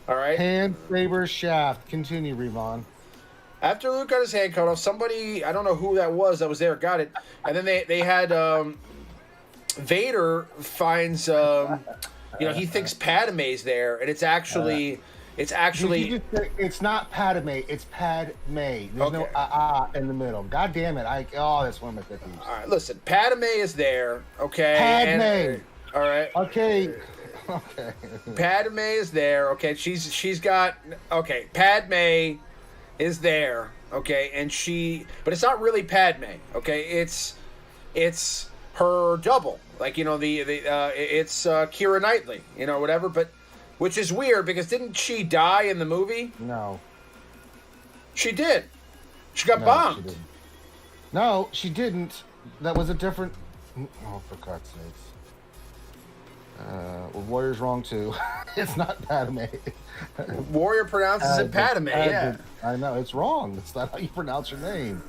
All right. Hand, saber, shaft. Continue, Reman. After Luke got his hand cut off, somebody, I don't know who that was there, got it. And then they had Vader finds, he thinks Padme's there, and it's actually. It's not Padme, it's Padme. There's no in the middle. God damn it! That's one of my pet peeves. All right, listen, Padme is there, okay? Padme. All right. Okay. Padme is there, okay? She's got Padme is there, okay, but it's not really Padme, okay? It's her double, like it's Keira Knightley, whatever. But which is weird because didn't she die in the movie? No, she did. She got bombed. No, she didn't. That was a different. Oh, for God's sakes! Warrior's wrong too. It's not Padme. Warrior pronounces it Padme. Yeah, I know it's wrong. That's not how you pronounce your name.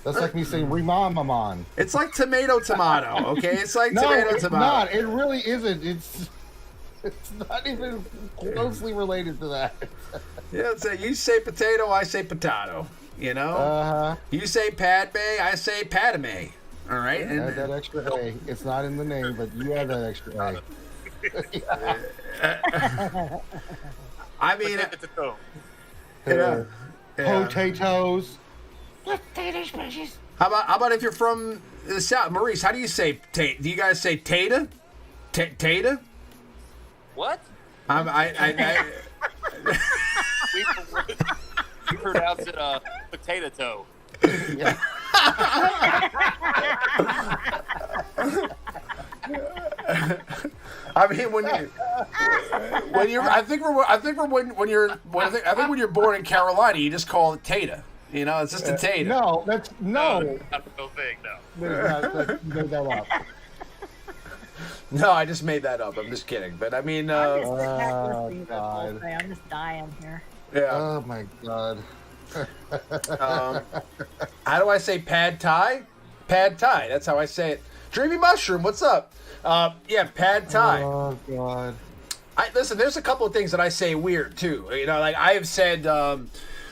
That's like me saying Maman. It's like tomato. Okay, it's like tomato. It's not. It really isn't. It's not even closely related to that. Yeah, so you say potato, I say potato. You say Padme, I say Padme. All right. You have that extra A. It's not in the name, but you have that extra A. I mean, potatoes. Potatoes, precious. How about if you're from the South, Maurice? How do you say? Do you guys say tata? Tata? What? We pronounce it potato toe. Yeah. I mean, when you're born in Carolina, you just call it Tata. It's just a Tata. No, no. Not a real thing, no. Made that up. No, I just made that up. I'm just kidding. But I mean, I'm just sitting back listening to this whole God. thing. I'm just dying here. yeah. Oh my God. How do I say pad thai? Pad thai. That's how I say it. Dreamy Mushroom, what's up? Yeah, pad thai. Oh God. Listen, there's a couple of things that I say weird too. You know, like I have said,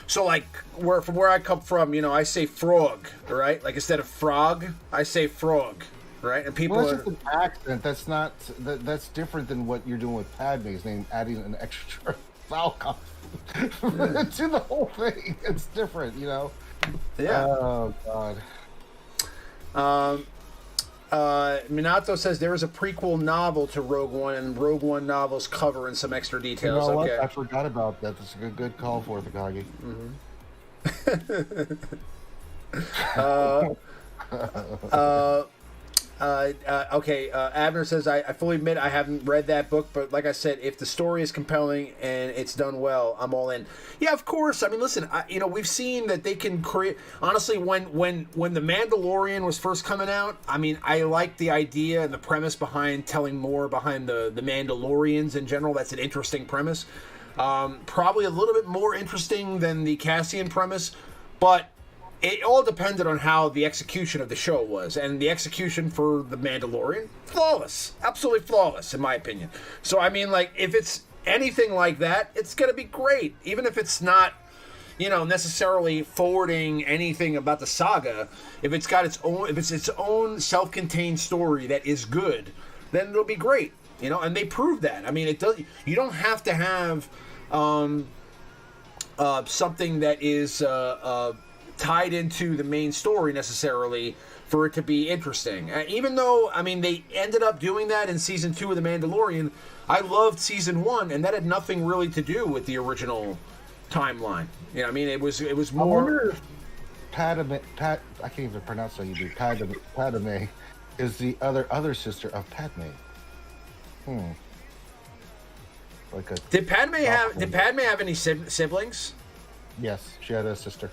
so like from where I come from, you know, I say frog, right? Like instead of frog, I say frog, right? And people Well, are, that's just an accent. That's not. That's different than what you're doing with Padme's name, adding an extra vowel consonant to the whole thing. It's different, you know. yeah. Oh God. Minato says there is a prequel novel to Rogue One, and Rogue One novels cover in some extra You details. know what? Okay. I forgot about that. That's a good call for it, Takagi. Okay, Abner says, I fully admit I haven't read that book, but like I said, if the story is compelling and it's done well, I'm all in. Yeah, of course. I mean, listen, you know, we've seen that they can create... Honestly, when The Mandalorian was first coming out, I mean, I liked the idea and the premise behind telling more behind the Mandalorians in general. That's an interesting premise. Probably a little bit more interesting than the Cassian premise, but... It all depended on how the execution of the show was, and the execution for The Mandalorian, flawless. Absolutely flawless, in my opinion. So, I mean, like, if it's anything like that, it's going to be great. Even if it's not, you know, necessarily forwarding anything about the saga, if it's got its own, if it's its own self-contained story that is good, then it'll be great. You know, and they proved that. I mean, it does. You don't have to have something that is... tied into the main story necessarily for it to be interesting. Even though, I mean, they ended up doing that in season 2 of The Mandalorian, I loved season 1, and that had nothing really to do with the original timeline. You know, I mean, it was I more. wonder if I can't even pronounce how you do. Padme is the other sister of Padme. Like a Did Padme have any siblings? yes, she had a sister.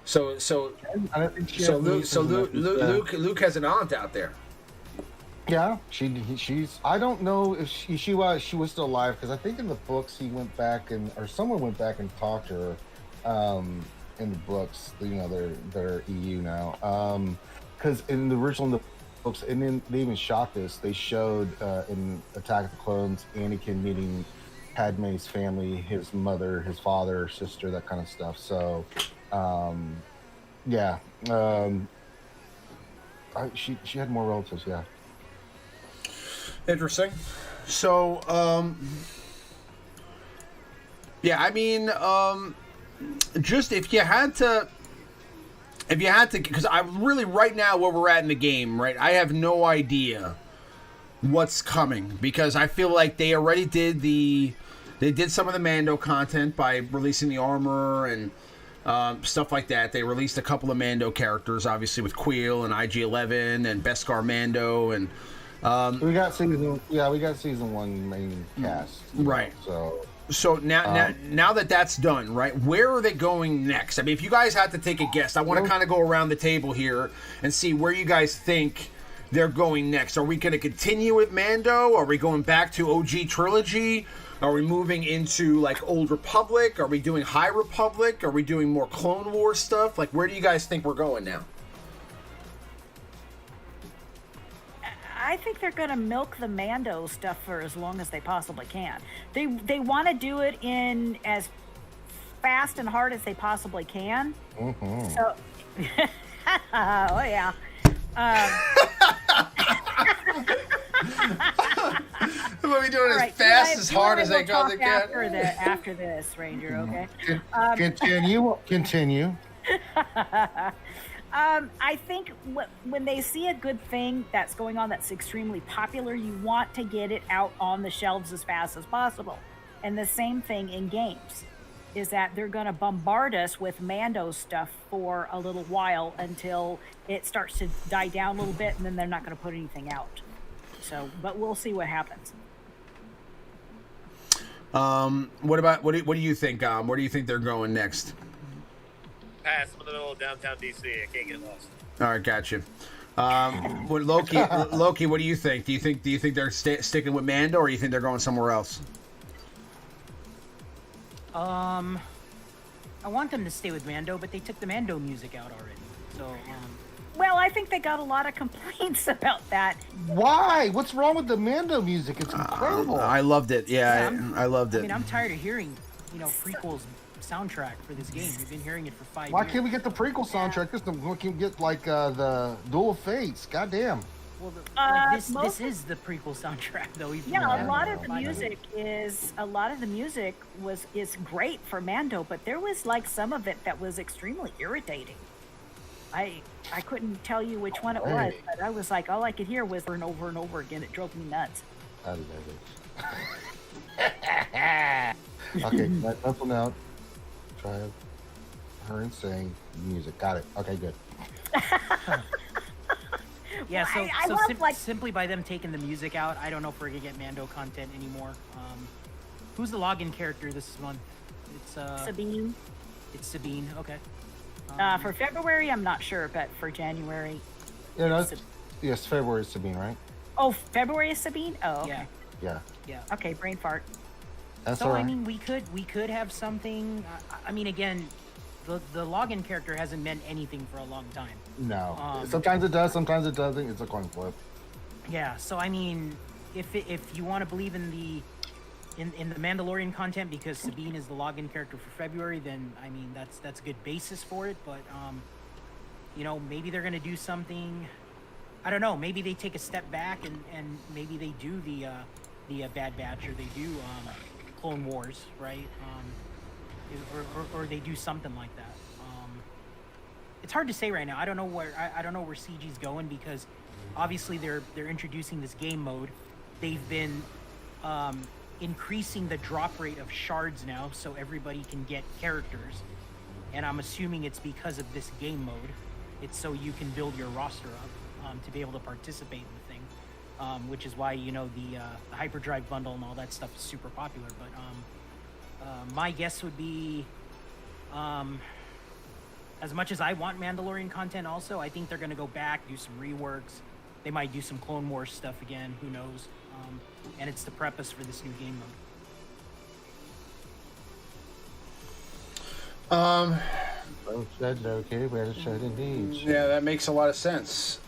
So I don't think she had nieces and nephews. Luke has an aunt out there. Yeah, she's. I don't know if she was still alive, because I think in the books he went back or someone went back and talked to her in the books. You know, they're EU now. Because in the original books, and then they even shot this. They showed in Attack of the Clones Anakin meeting Padme's family, his mother, his father, sister, that kind of stuff. So. Yeah. She had more relatives. Yeah. Interesting. So, yeah, I mean, just if you had to, because I'm really right now where we're at in the game, right? I have no idea what's coming, because I feel like they already did some of the Mando content by releasing the armor and stuff like that. They released a couple of Mando characters, obviously with Queel and IG-11 and Beskar Mando, and we got season 1 main cast, right? So now that that's done, right? Where are they going next? I mean, if you guys had to take a guess, I want to kind of go around the table here and see where you guys think they're going next. Are we going to continue with Mando? Are we going back to OG trilogy? Are we moving into, like, Old Republic? Are we doing High Republic? Are we doing more Clone Wars stuff? Like, where do you guys think we're going now? I think they're going to milk the Mando stuff for as long as they possibly can. They want to do it in as fast and hard as they possibly can. Mm-hmm. So, oh yeah. We'll be doing Right, as fast, as hard as they go. can. After this, Ranger, okay? Continue. I think when they see a good thing that's going on that's extremely popular, you want to get it out on the shelves as fast as possible. And the same thing in games is that they're going to bombard us with Mando stuff for a little while until it starts to die down a little bit, and then they're not going to put anything out. So, but we'll see what happens. What do you think? Where do you think they're going next? Pass. I'm in the middle of downtown DC. I can't get lost. All right, gotcha. What Loki, what do you think? Do you think they're sticking with Mando, or do you think they're going somewhere else? I want them to stay with Mando, but they took the Mando music out already. So, Well, I think they got a lot of complaints about that. Why? What's wrong with the Mando music? It's incredible. I loved it. Yeah, I loved it. I mean, I'm tired of hearing, prequels soundtrack for this game. We've been hearing it for 5 years. Why can't we get the prequel soundtrack? We can get like the Duel of Fates. Goddamn. Well, this is the prequel soundtrack, though. Yeah, a lot of the music is great for Mando, but there was like some of it that was extremely irritating. I couldn't tell you which one it was, but I was like, all I could hear was over and over again. It drove me nuts. I love it. Okay, that pencil out. Try her and saying music. Got it. Okay, good. Yeah, Well, simply by them taking the music out, I don't know if we're gonna get Mando content anymore. Who's the login character this month? It's Sabine. It's Sabine. Okay. For February, I'm not sure, but for January. Yeah, no, yes, February is Sabine, right? Oh, February is Sabine. Oh, okay. Yeah. Yeah. Okay, brain fart. That's So all right. I mean, we could have something. I mean, again, the login character hasn't meant anything for a long time. No. Sometimes it does. Sometimes it doesn't. It's a coin flip. Yeah. So I mean, if you want to believe in the Mandalorian content because Sabine is the login character for February, then I mean that's a good basis for it. But maybe they're gonna do something. I don't know. Maybe they take a step back and maybe they do the Bad Batch, or they do Clone Wars, right? Or they do something like that. It's hard to say right now. I don't know where CG's going, because obviously they're introducing this game mode. They've been increasing the drop rate of shards now, so everybody can get characters, and I'm assuming it's because of this game mode. It's so you can build your roster up to be able to participate in the thing, which is why the hyperdrive bundle and all that stuff is super popular. But my guess would be, as much as I want Mandalorian content also, I think they're going to go back, do some reworks. They might do some Clone Wars stuff again, who knows. And it's to prep us for this new game mode. Okay, we had to shed indeed. Yeah, that makes a lot of sense.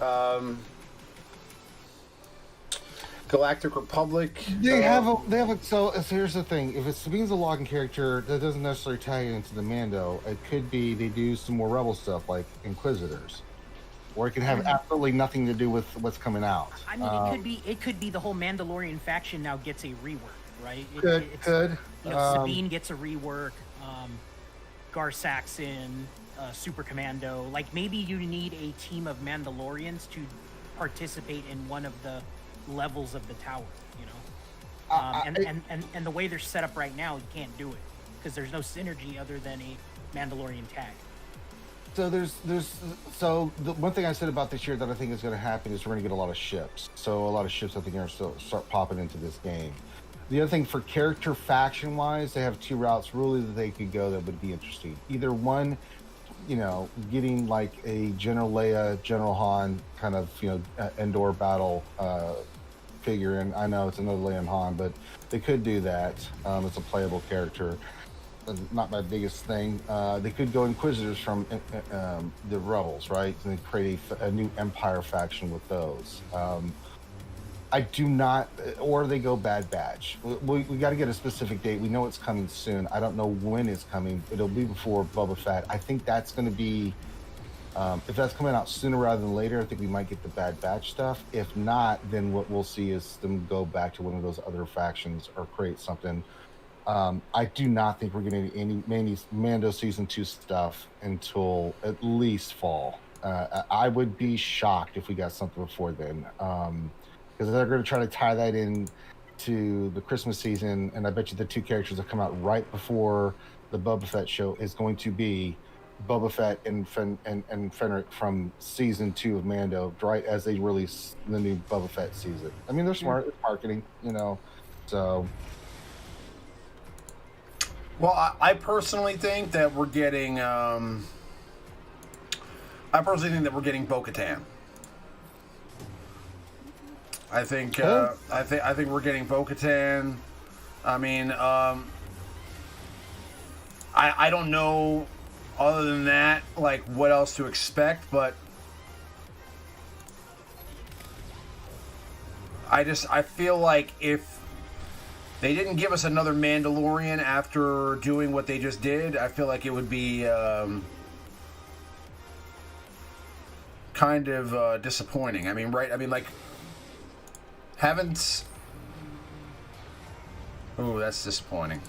Galactic Republic. They have a. So here's the thing: if it's Sabine's a login character, that doesn't necessarily tie into the Mando. It could be they do some more Rebel stuff, like Inquisitors, or it could have absolutely nothing to do with what's coming out. I mean, it could be the whole Mandalorian faction now gets a rework, right? Could. Sabine gets a rework. Gar Saxon, Super Commando. Like, maybe you need a team of Mandalorians to participate in one of the levels of the tower, and the way they're set up right now, you can't do it because there's no synergy other than a Mandalorian tag. So the one thing I said about this year that I think is going to happen is we're going to get a lot of ships. So a lot of ships I think are going to start popping into this game. The other thing, for character faction wise, they have two routes really that they could go that would be interesting. Either one, getting like a General Leia, General Han kind of Endor battle figure, and I know it's another Leia and Han, but they could do that. It's a playable character. Not my biggest thing. They could go Inquisitors from the Rebels, right? And create a new Empire faction with those. I do not, or they go Bad Batch. We got to get a specific date. We know it's coming soon. I don't know when it's coming. It'll be before Boba Fett. I think that's going to be, if that's coming out sooner rather than later, I think we might get the Bad Batch stuff. If not, then what we'll see is them go back to one of those other factions or create something. I do not think we're getting any Mando Season 2 stuff until at least fall. I would be shocked if we got something before then. Because they're going to try to tie that in to the Christmas season, and I bet you the two characters that come out right before the Boba Fett show is going to be Boba Fett and Fenric from season 2 of Mando, right as they release the new Boba Fett season. I mean, they're smart. It's marketing, so. Well, I personally think that we're getting. I personally think that we're getting Bo-Katan. I think we're getting Bo-Katan. I mean, I don't know other than that, like, what else to expect, but I feel like if they didn't give us another Mandalorian after doing what they just did, I feel like it would be kind of disappointing. I mean, right? I mean, like, haven't... Ooh, that's disappointing.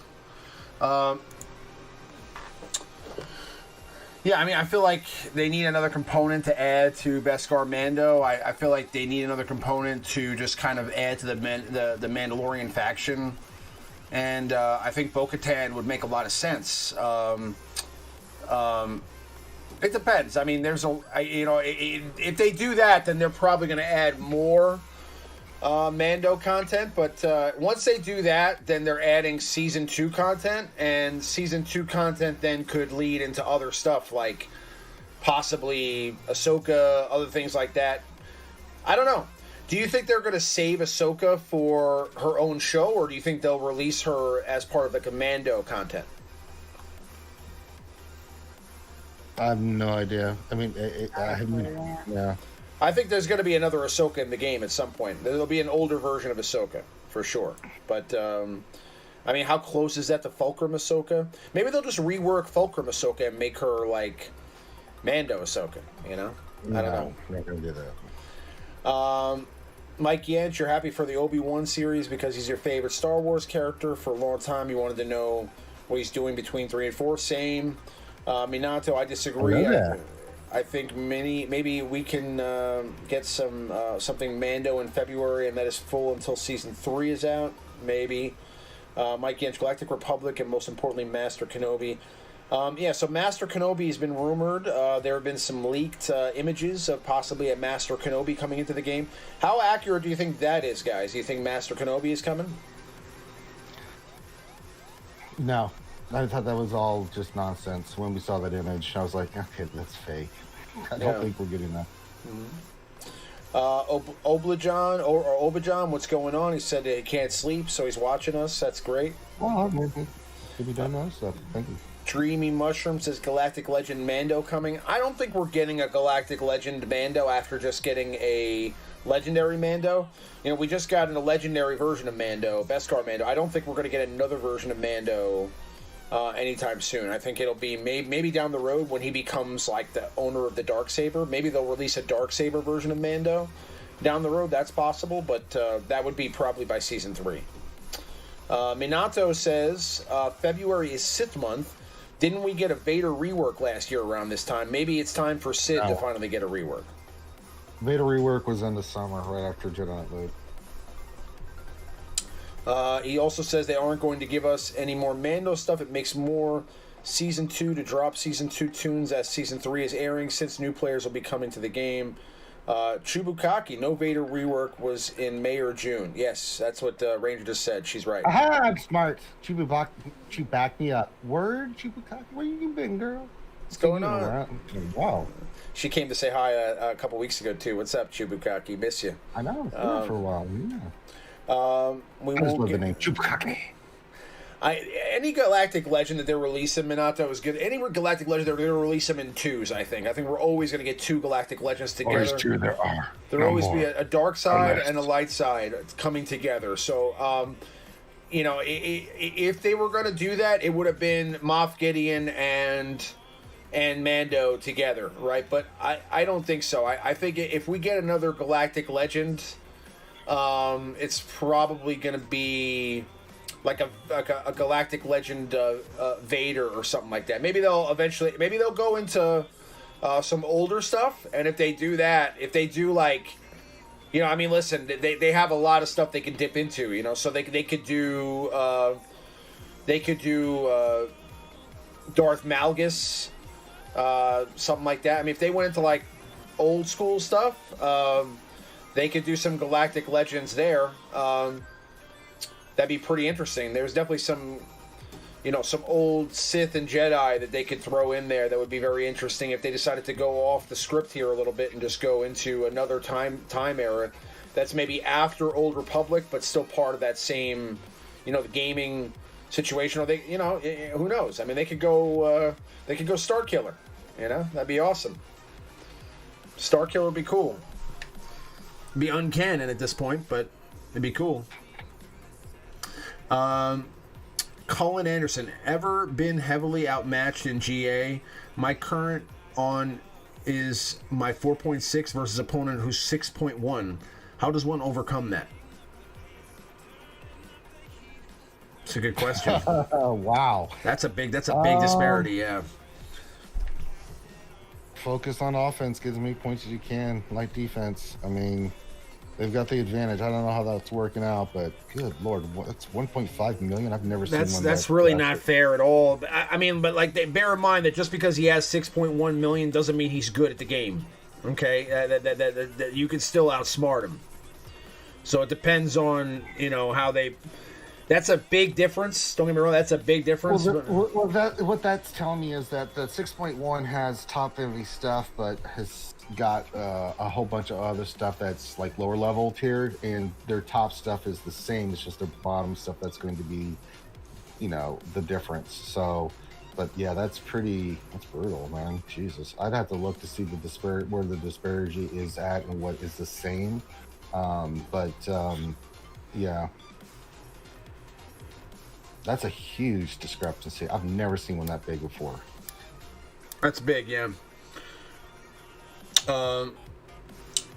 Yeah, I mean, I feel like they need another component to add to Beskar Mando. I feel like they need another component to just kind of add to the Mandalorian faction. And I think Bo-Katan would make a lot of sense. It depends. I mean, if they do that, then they're probably going to add more Mando content. But once they do that, then they're adding Season 2 content. And Season 2 content then could lead into other stuff, like possibly Ahsoka, other things like that. I don't know. Do you think they're going to save Ahsoka for her own show, or do you think they'll release her as part of the Commando content? I have no idea. I mean, yeah. I think there's going to be another Ahsoka in the game at some point. There'll be an older version of Ahsoka, for sure. But, I mean, how close is that to Fulcrum Ahsoka? Maybe they'll just rework Fulcrum Ahsoka and make her, like, Mando Ahsoka, you know? I don't know. I'm not going to do that. Mike Yant, you're happy for the Obi-Wan series because he's your favorite Star Wars character. For a long time, you wanted to know what he's doing between 3 and 4. Same. Minato, I disagree. I think maybe we can get something Mando in February, and that is full until Season 3 is out. Maybe. Mike Yant, Galactic Republic, and most importantly, Master Kenobi. So Master Kenobi has been rumored. There have been some leaked images of possibly a Master Kenobi coming into the game. How accurate do you think that is, guys? Do you think Master Kenobi is coming? No. I thought that was all just nonsense. When we saw that image, I was like, okay, that's fake. I don't think we're getting that. Obajan, what's going on? He said he can't sleep, so he's watching us. That's great. Well, maybe done that stuff. Thank you. Dreamy Mushroom says Galactic Legend Mando coming. I don't think we're getting a Galactic Legend Mando after just getting a Legendary Mando. You know, we just got a Legendary version of Mando, Beskar Mando. I don't think we're going to get another version of Mando anytime soon. I think it'll be maybe down the road when he becomes like the owner of the Darksaber. Maybe they'll release a Darksaber version of Mando down the road. That's possible, but that would be probably by Season 3. Minato says February is Sith month. Didn't we get a Vader rework last year around this time? Maybe it's time for Sid to finally get a rework. Vader rework was in the summer, right after Jedi Knight Load. He also says they aren't going to give us any more Mando stuff. It makes more Season 2 to drop Season 2 tunes as Season 3 is airing, since new players will be coming to the game. Chubukaki, no Vader rework was in May or June. Yes, that's what Ranger just said. She's right. Aha, I'm smart. Chew back me up. Word, Chubukaki, where you been, girl? What's going on? Wow. She came to say hi a couple weeks ago, too. What's up, Chubukaki? Miss you. I know. It's been for a while. Yeah. We I just love the name Chubukaki. Any Galactic Legend that they're releasing, Minato, is good. Any Galactic Legend, they're going to release them in twos, I think. I think we're always going to get 2 Galactic Legends together. Always 2 there are. There'll always be a dark side and a light side coming together. So, if they were going to do that, it would have been Moff Gideon and Mando together, right? But I don't think so. I think if we get another Galactic Legend, it's probably going to be like a Galactic Legend Vader or something like that. Maybe they'll go into some older stuff, and if they do that, if they do like, listen, they have a lot of stuff they can dip into, so they could do Darth Malgus, something like that. I mean, if they went into like old school stuff, they could do some Galactic Legends there. That'd be pretty interesting. There's definitely some old Sith and Jedi that they could throw in there that would be very interesting if they decided to go off the script here a little bit and just go into another time era. that's maybe after Old Republic, but still part of that same, the gaming situation. Or they, who knows? I mean, they could go Star Killer. That'd be awesome. Star Killer would be cool. Be uncanon at this point, but it'd be cool. Colin Anderson, ever been heavily outmatched in GA? My current on is my 4.6 versus opponent who's 6.1. How does one overcome that? It's a good question. Wow. That's a big disparity, yeah. Focus on offense, get as many points as you can, like defense. I mean, they've got the advantage. I don't know how that's working out, but good Lord, that's 1.5 million. I've never seen one. That's really not fair at all. I mean, but bear in mind that just because he has 6.1 million doesn't mean he's good at the game. Okay, that you can still outsmart him. So it depends on how they. That's a big difference. Don't get me wrong. That's a big difference. What that's telling me is that the 6.1 has top-heavy stuff, but has got a whole bunch of other stuff that's like lower level tiered, and their top stuff is the same. It's just their bottom stuff that's going to be, the difference. So, but yeah, that's brutal, man. Jesus, I'd have to look to see where the disparity is at and what is the same. Yeah. That's a huge discrepancy. I've never seen one that big before. That's big, yeah.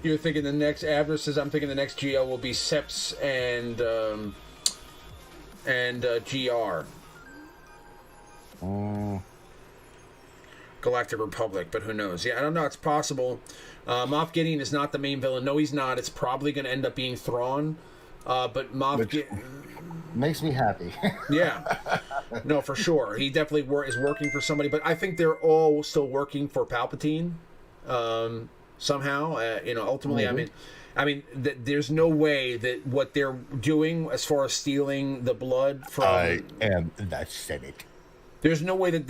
You're thinking the next Abner says, I'm thinking the next GL will be Seps and GR. Galactic Republic, but who knows? Yeah, I don't know. It's possible. Moff Gideon is not the main villain. No, he's not. It's probably going to end up being Thrawn. But Moff Gideon makes me happy. Yeah, no, for sure. He definitely is working for somebody, but I think they're all still working for Palpatine somehow. Ultimately, Mm-hmm. I mean, there's no way that what they're doing as far as stealing the blood from. I am the Senate. There's no way that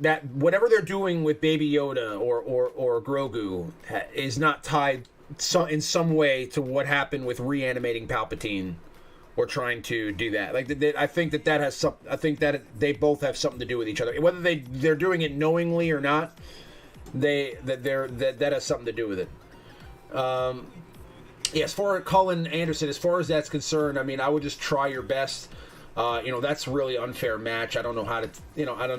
that whatever they're doing with Baby Yoda or Grogu is not tied in some way to what happened with reanimating Palpatine. Or trying to do that. I think that has some. I think that they both have something to do with each other. Whether they're doing it knowingly or not, that has something to do with it. As far as Colin Anderson, as far as that's concerned, I mean, I would just try your best. That's a really unfair match. I don't know how to. I don't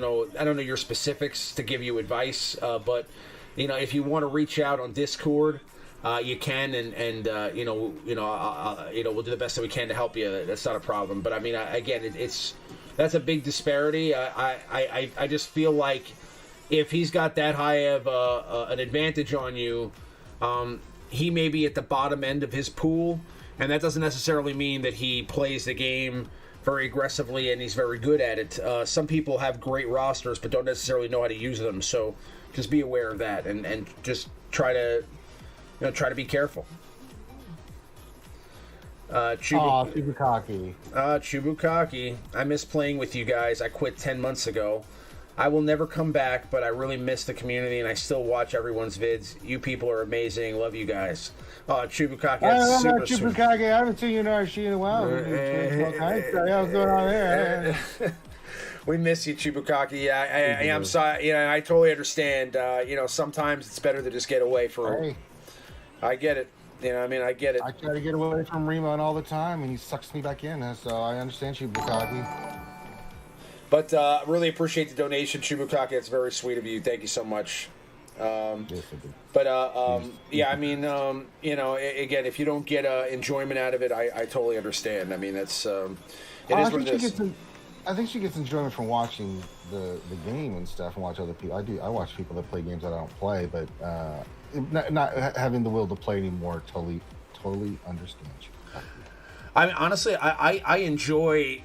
know your specifics to give you advice. But if you want to reach out on Discord. You can, and we'll do the best that we can to help you. That's not a problem. But I mean, again, that's a big disparity. I just feel like if he's got that high of an advantage on you, he may be at the bottom end of his pool, and that doesn't necessarily mean that he plays the game very aggressively and he's very good at it. Some people have great rosters but don't necessarily know how to use them. So just be aware of that and just try to be careful. Chubukaki. Chubukaki. I miss playing with you guys. I quit 10 months ago. I will never come back, but I really miss the community, and I still watch everyone's vids. You people are amazing. Love you guys. Chubukaki. That's super sweet. Chubukaki. I haven't seen you in RC in a while. What's going on there? We miss you, Chubukaki. I'm sorry. I totally understand. Sometimes it's better to just get away for. Hey. I get it. I get it. I try to get away from Remon all the time, and he sucks me back in. So I understand you, Bukaki. But really appreciate the donation, Chubukaki. It's very sweet of you. Thank you so much. Again, if you don't get enjoyment out of it, I totally understand. I mean, that's it is what it is. I think she gets enjoyment from watching the game and stuff, and watch other people. I watch people that play games that I don't play, but not having the will to play anymore. Totally understand you. I mean, honestly, I enjoy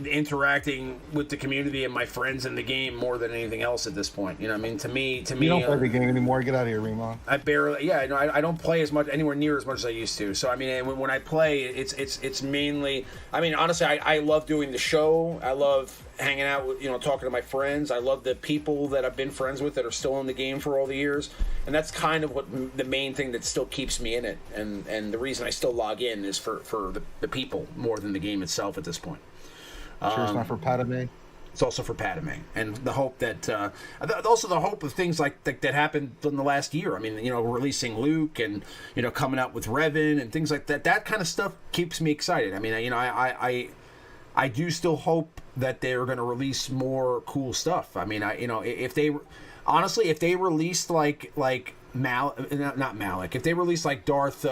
interacting with the community and my friends in the game more than anything else at this point. You know, I mean, to me, You don't play the game anymore. Get out of here, Remo. I barely, yeah, no, I don't play as much anywhere near as much as I used to. So I mean, when I play, it's mainly. I mean, honestly, I love doing the show. I love hanging out with, talking to my friends. I love the people that I've been friends with that are still in the game for all the years, and that's kind of what the main thing that still keeps me in it. And the reason I still log in is for the people more than the game itself at this point. Sure, it's not for Padme. It's also for Padme, and the hope that also the hope of things like that happened in the last year. I mean, releasing Luke and coming out with Revan and things like that. That kind of stuff keeps me excited. I mean, I do still hope that they're going to release more cool stuff. I mean, if they released like not Malik, if they released like Darth.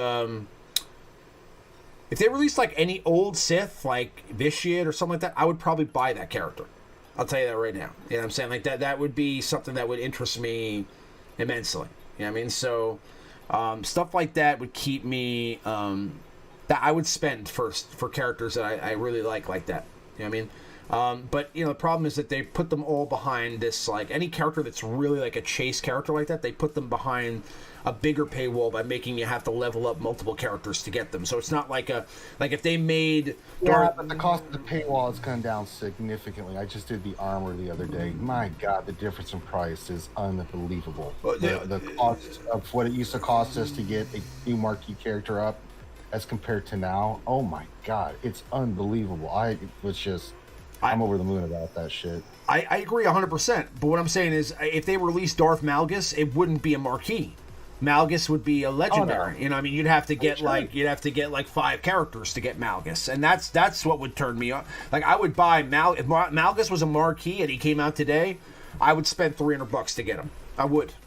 If they released like any old Sith, like Vitiate or something like that, I would probably buy that character. I'll tell you that right now. You know what I'm saying? Like that would be something that would interest me immensely. You know what I mean? So stuff like that would keep me that I would spend first for characters that I really like that. You know what I mean? But the problem is that they put them all behind this, like any character that's really like a chase character like that, they put them behind a bigger paywall by making you have to level up multiple characters to get them. So it's not like if they made but the cost of the paywall has come down significantly. I just did the armor the other day. My God, the difference in price is unbelievable. The cost of what it used to cost us to get a new marquee character up as compared to now, oh my God, it's unbelievable. I'm over the moon about that shit. I agree 100%. But what I'm saying is, if they released Darth Malgus, it wouldn't be a marquee. Malgus would be a legendary. Oh, no. I mean, you'd have to get like 5 characters to get Malgus, and that's what would turn me on. Like I would buy if Malgus was a marquee and he came out today, I would spend $300 to get him. I would. You know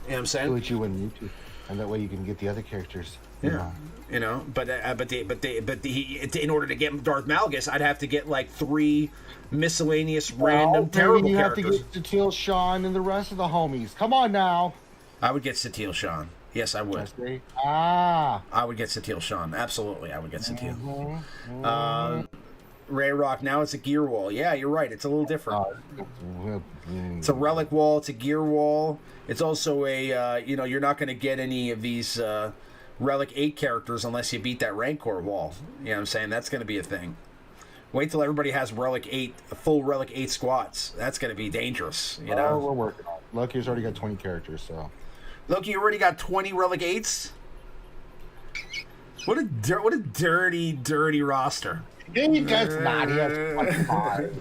what I'm saying? Do what you wouldn't need to, and that way you can get the other characters. Yeah. In order to get Darth Malgus, I'd have to get like 3 miscellaneous random terrible you characters. You have to get Satil Sean and the rest of the homies. Come on now. I would get Satil Sean. Yes, I would. I would get Satil Sean. Absolutely, I would get Satil. Ray Rock, now it's a gear wall. Yeah, you're right. It's a little different. It's a relic wall. It's a gear wall. It's also a, you're not going to get any of these Relic 8 characters unless you beat that Rancor wall. You know what I'm saying? That's going to be a thing. Wait till everybody has Relic 8, full Relic 8 squads. That's going to be dangerous, you know? We're working on it. Loki's already got 20 characters, so... Loki, you already got 20 Relic 8s? What a dirty, dirty roster. That's not. He has 25.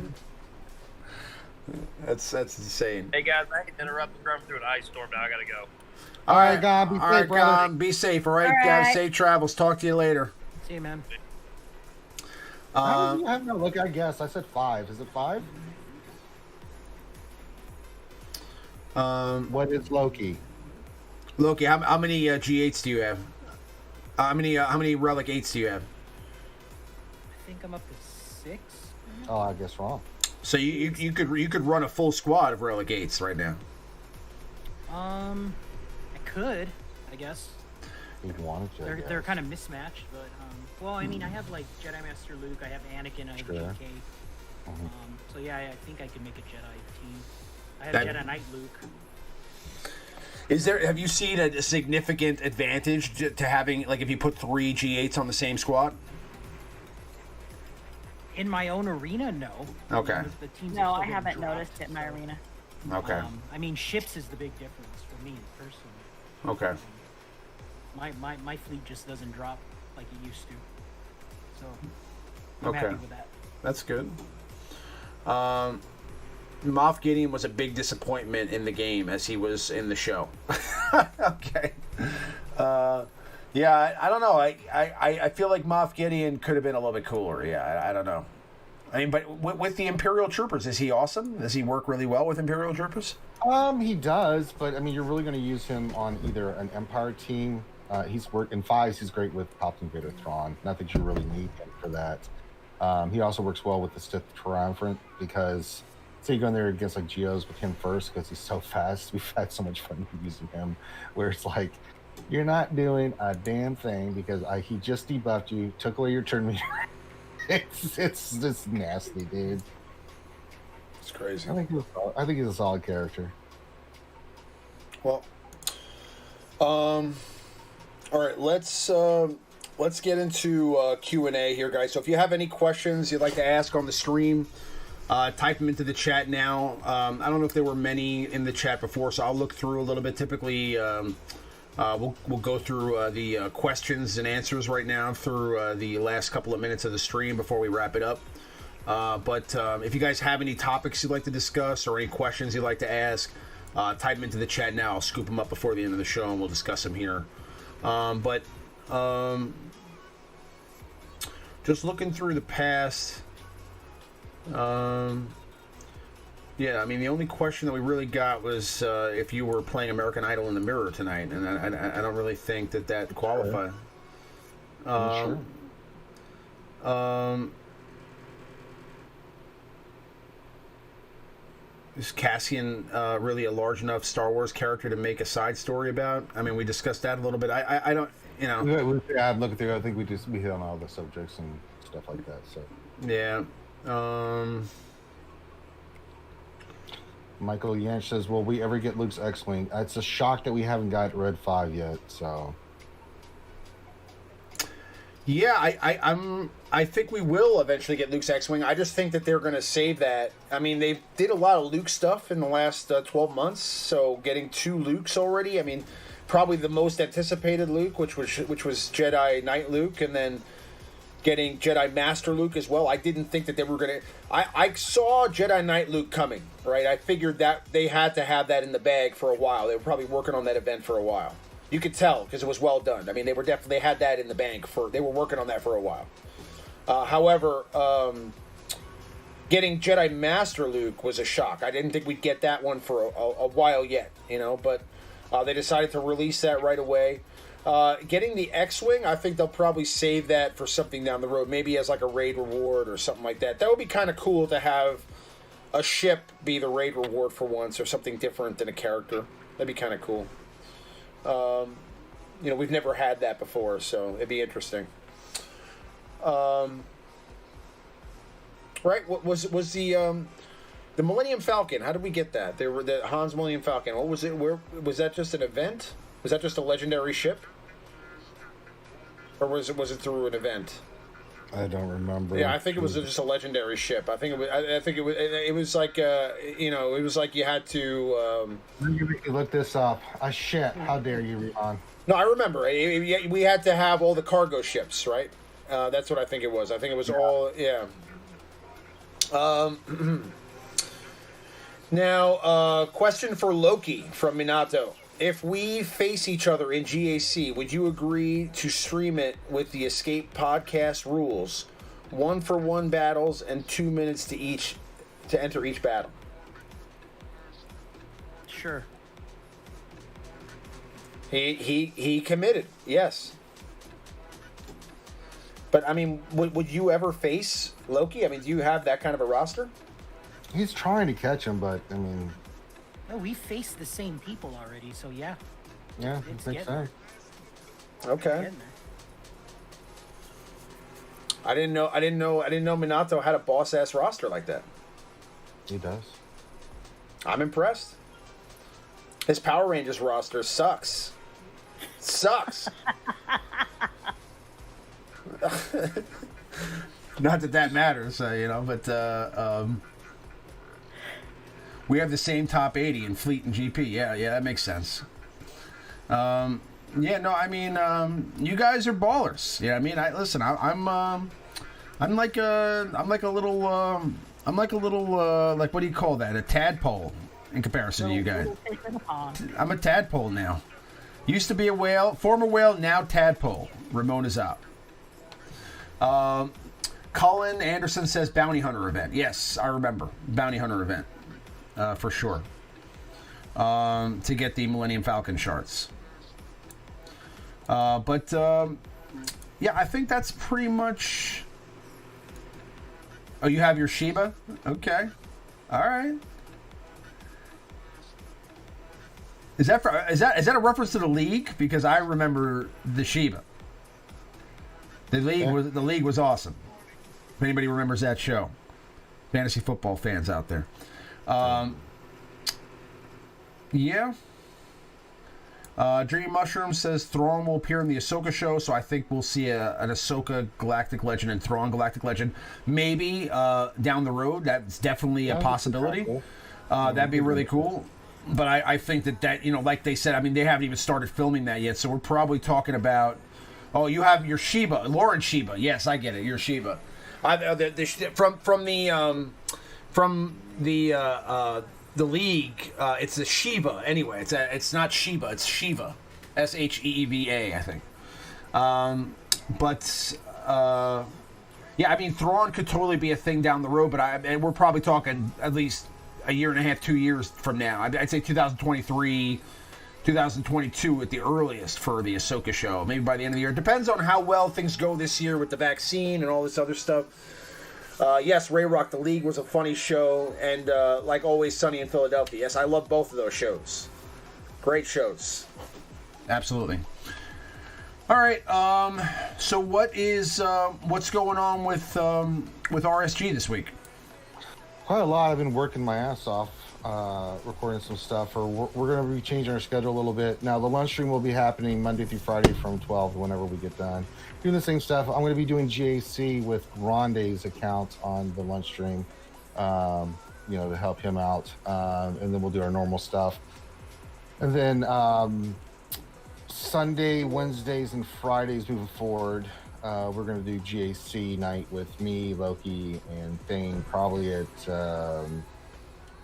That's insane. Hey guys, I hate to interrupt. I'm driving through an ice storm now. I gotta go. All right, God, be safe, brother. Be safe. All right, guys. Safe travels. Talk to you later. See you, man. How did you have no look? I guess I said 5. Is it 5? What is Loki? Loki, how many G8s do you have? How many Relic 8s do you have? I think I'm up to 6. Oh, I guess wrong. So you could run a full squad of Relic 8s right now. I could, I guess. You'd want to. They're kind of mismatched, but well, I mean, I have like Jedi Master Luke, I have Anakin, I have JK. So yeah, I think I could make a Jedi team. I have Jedi Knight Luke. Have you seen a significant advantage to having, like, if you put 3 G8s on the same squad? In my own arena, no. Okay. The teams No, I haven't noticed it in my arena. Okay. I mean, ships is the big difference for me personally. Okay. My fleet just doesn't drop like it used to. So I'm happy with that. That's good. Moff Gideon was a big disappointment in the game as he was in the show. Okay. Yeah, I don't know. I feel like Moff Gideon could have been a little bit cooler. Yeah, I don't know. I mean, but with the Imperial Troopers, is he awesome? Does he work really well with Imperial Troopers? He does, but I mean, you're really going to use him on either an Empire team. He's worked in 5s. He's great with Palpatine, Vader, Thrawn. Not that you really need him for that. He also works well with the Sith Triumvirate because, say you go in there against like Geos with him first because he's so fast. We've had so much fun using him, where it's like You're not doing a damn thing because he just debuffed you, took away your turn meter. it's just nasty, dude. It's crazy. I think he's a solid character. Well, all right, let's get into Q&A here, guys. So if you have any questions you'd like to ask on the stream, type them into the chat now. I don't know if there were many in the chat before, so I'll look through a little bit. Typically, we'll go through the questions and answers right now through the last couple of minutes of the stream before we wrap it up. But if you guys have any topics you'd like to discuss or any questions you'd like to ask, type them into the chat now. I'll scoop them up before the end of the show and we'll discuss them here. Just looking through the past, yeah, I mean, the only question that we really got was if you were playing American Idol in the mirror tonight, and I don't really think that qualified. Sure. Is Cassian really a large enough Star Wars character to make a side story about? I mean, we discussed that a little bit. I don't, you know. Yeah, I'm looking through. I think we hit on all the subjects and stuff like that. So yeah. Michael Yanch says, "Will we ever get Luke's X-wing?" It's a shock that we haven't got Red 5 yet. So yeah, I think we will eventually get Luke's X-wing. I just think that they're going to save that. I mean, they did a lot of Luke stuff in the last 12 months, so getting 2 Lukes already. I mean, probably the most anticipated Luke, which was Jedi Knight Luke, and then getting Jedi Master Luke as well. I didn't think that they were going to... I saw Jedi Knight Luke coming, right? I figured that they had to have that in the bag for a while. They were probably working on that event for a while. You could tell because it was well done. I mean, they had that in the bank they were working on that for a while. However, getting Jedi Master Luke was a shock. I didn't think we'd get that one for a while yet, you know, but they decided to release that right away. Getting the X-Wing, I think they'll probably save that for something down the road, maybe as like a raid reward or something like that. That would be kind of cool to have a ship be the raid reward for once, or something different than a character. That'd be kind of cool. You know, we've never had that before, so it'd be interesting. Right? What was the Millennium Falcon? How did we get that? There were the Han's Millennium Falcon. What was it? Where was that? Just an event? Was that just a legendary ship, or was it through an event? I don't remember. Yeah, I think it was just a legendary ship. I think it was like you know, it was like you had to. You look this up. Shit! How dare you, Ron? No, I remember. We had to have all the cargo ships, right? That's what I think it was. I think it was all, yeah. Now, question for Loki from Minato. If we face each other in GAC, would you agree to stream it with the Escape podcast rules? 1-for-1 battles and 2 minutes to enter each battle. Sure. He committed, yes. But, I mean, would you ever face Loki? I mean, do you have that kind of a roster? He's trying to catch him, but, I mean... No, we faced the same people already, so yeah. Yeah, I think so. Okay. I didn't know Minato had a boss-ass roster like that. He does. I'm impressed. His Power Rangers roster sucks. Sucks. Not that matters, you know, but we have the same top 80 in Fleet and GP. Yeah, that makes sense. Yeah, no, I mean, you guys are ballers. Yeah, I mean, I'm like a little, like, what do you call that? A tadpole in comparison to you guys. I'm a tadpole now. Used to be a whale, former whale, now tadpole. Ramona's out. Colin Anderson says bounty hunter event. Yes, I remember bounty hunter event for sure. To get the Millennium Falcon shards. But yeah, I think that's pretty much. Oh, you have your Sheba? Okay, all right. Is that a reference to the league? Because I remember the Shiba. The league was awesome. If anybody remembers that show, fantasy football fans out there. Yeah. Dreamy Mushroom says Thrawn will appear in the Ahsoka show, so I think we'll see an Ahsoka Galactic Legend and Thrawn Galactic Legend. Maybe down the road. That's definitely a possibility. Cool. That'd be really cool. But I think that, like they said, I mean, they haven't even started filming that yet, so we're probably talking about, you have your Shiba, Lauren Shiba. Yes, I get it, your Shiba. From the league, it's a Shiba anyway. It's not Shiba, it's Shiva, Sheeva, I think. Yeah, I mean, Thrawn could totally be a thing down the road, but and we're probably talking at least a year and a half, 2 years from now. I'd say 2023, 2022 at the earliest for the Ahsoka show. Maybe by the end of the year. It depends on how well things go this year with the vaccine and all this other stuff. Yes, Ray Rock, The League was a funny show, and like always, Sunny in Philadelphia. Yes, I love both of those shows. Great shows. Absolutely. All right. So what's going on with RSG this week? Quite a lot. I've been working my ass off, recording some stuff. We're going to be changing our schedule a little bit. Now, the lunch stream will be happening Monday through Friday from 12 whenever we get done. Doing the same stuff. I'm going to be doing GAC with Ronde's account on the lunch stream, to help him out. And then we'll do our normal stuff. And then Sunday, Wednesdays, and Fridays moving forward, we're going to do GAC night with me, Loki, and Thane, probably at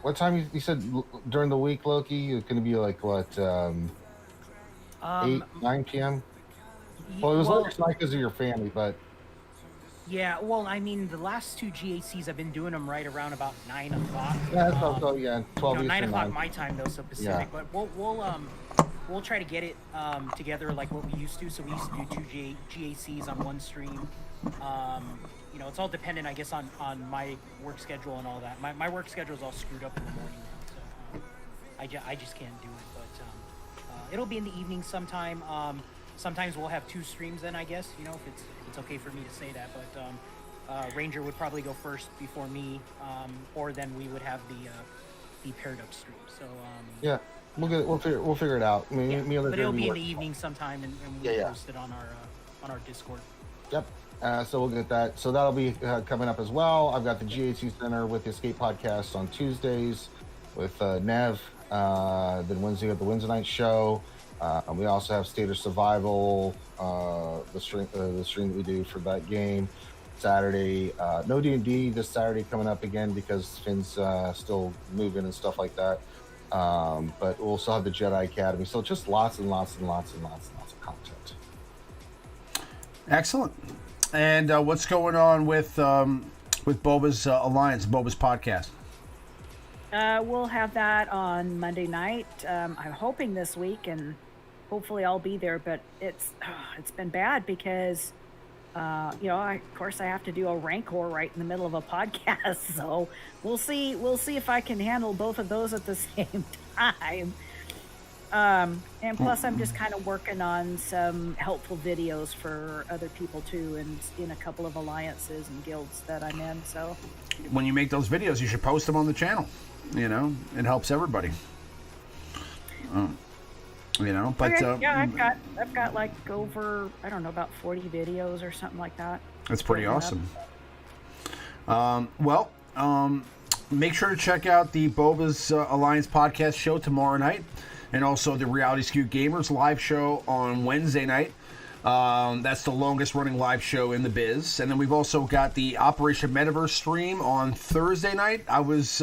what time you said during the week, Loki? It's going to be like what, 8, 9 p.m.? Well, it was last night because of your family, but... Yeah, well, I mean, the last two GACs, I've been doing them right around about 9 o'clock. Yeah, that's also, 12 9 o'clock my time, though, so Pacific. Yeah. But we'll try to get it together like what we used to. So we used to do 2 GACs on one stream. It's all dependent, I guess, on my work schedule and all that. My work schedule is all screwed up in the morning now, so I just can't do it. But it'll be in the evening sometime. Sometimes we'll have 2 streams then, I guess, if it's okay for me to say that. But Ranger would probably go first before me, or then we would have the paired up stream. So yeah. We'll figure it out. I mean, but it'll be in the evening sometime, and we'll post it on our Discord. Yep. So we'll get that. So that'll be coming up as well. I've got the GAC Center with the Escape Podcast on Tuesdays with Nev. Then Wednesday at the Wednesday night show. And we also have State of Survival, the stream that we do for that game. Saturday, no D&D this Saturday coming up again because Finn's still moving and stuff like that. But we'll also have the Jedi Academy. So just lots and lots and lots and lots and lots of content. Excellent. And what's going on with Boba's Alliance, Boba's podcast? We'll have that on Monday night. I'm hoping this week, and hopefully I'll be there. But it's been bad because of course I have to do a Rancor right in the middle of a podcast. So we'll see if I can handle both of those at the same time. And plus I'm just kind of working on some helpful videos for other people too, and in a couple of alliances and guilds that I'm in. So when you make those videos, you should post them on the channel. It helps everybody. But okay, I've got like over, I don't know, about 40 videos or something like that. That's pretty awesome. Make sure to check out the Boba's Alliance podcast show tomorrow night, and also the Reality Skewed Gamers live show on Wednesday night. That's the longest running live show in the biz. And then we've also got the Operation Metaverse stream on Thursday night. I was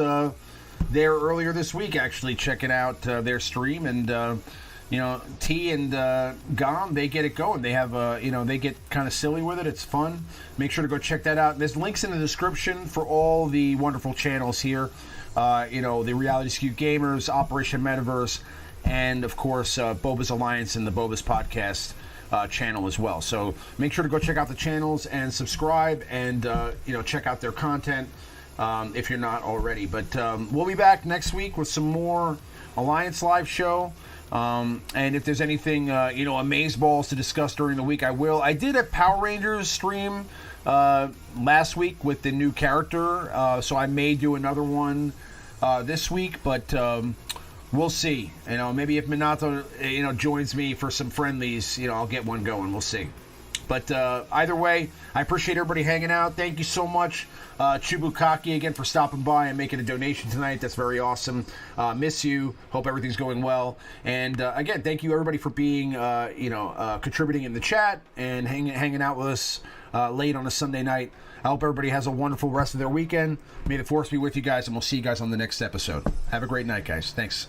there earlier this week actually checking out their stream, and T and Gom, they get it going. They have they get kind of silly with it. It's fun. Make sure to go check that out. There's links in the description for all the wonderful channels here. The Reality Skewed Gamers, Operation Metaverse, and of course Boba's Alliance and the Boba's Podcast channel as well. So make sure to go check out the channels and subscribe, and check out their content. if you're not already. But we'll be back next week with some more Alliance Live show. And if there's anything, amazeballs to discuss during the week, I will. I did a Power Rangers stream last week with the new character, so I may do another one this week, but we'll see. Maybe if Minato, joins me for some friendlies, I'll get one going. We'll see. But either way, I appreciate everybody hanging out. Thank you so much, Chubukaki, again, for stopping by and making a donation tonight. That's very awesome. Miss you. Hope everything's going well. And again, thank you everybody for being, contributing in the chat and hanging out with us late on a Sunday night. I hope everybody has a wonderful rest of their weekend. May the force be with you guys, and we'll see you guys on the next episode. Have a great night, guys. Thanks.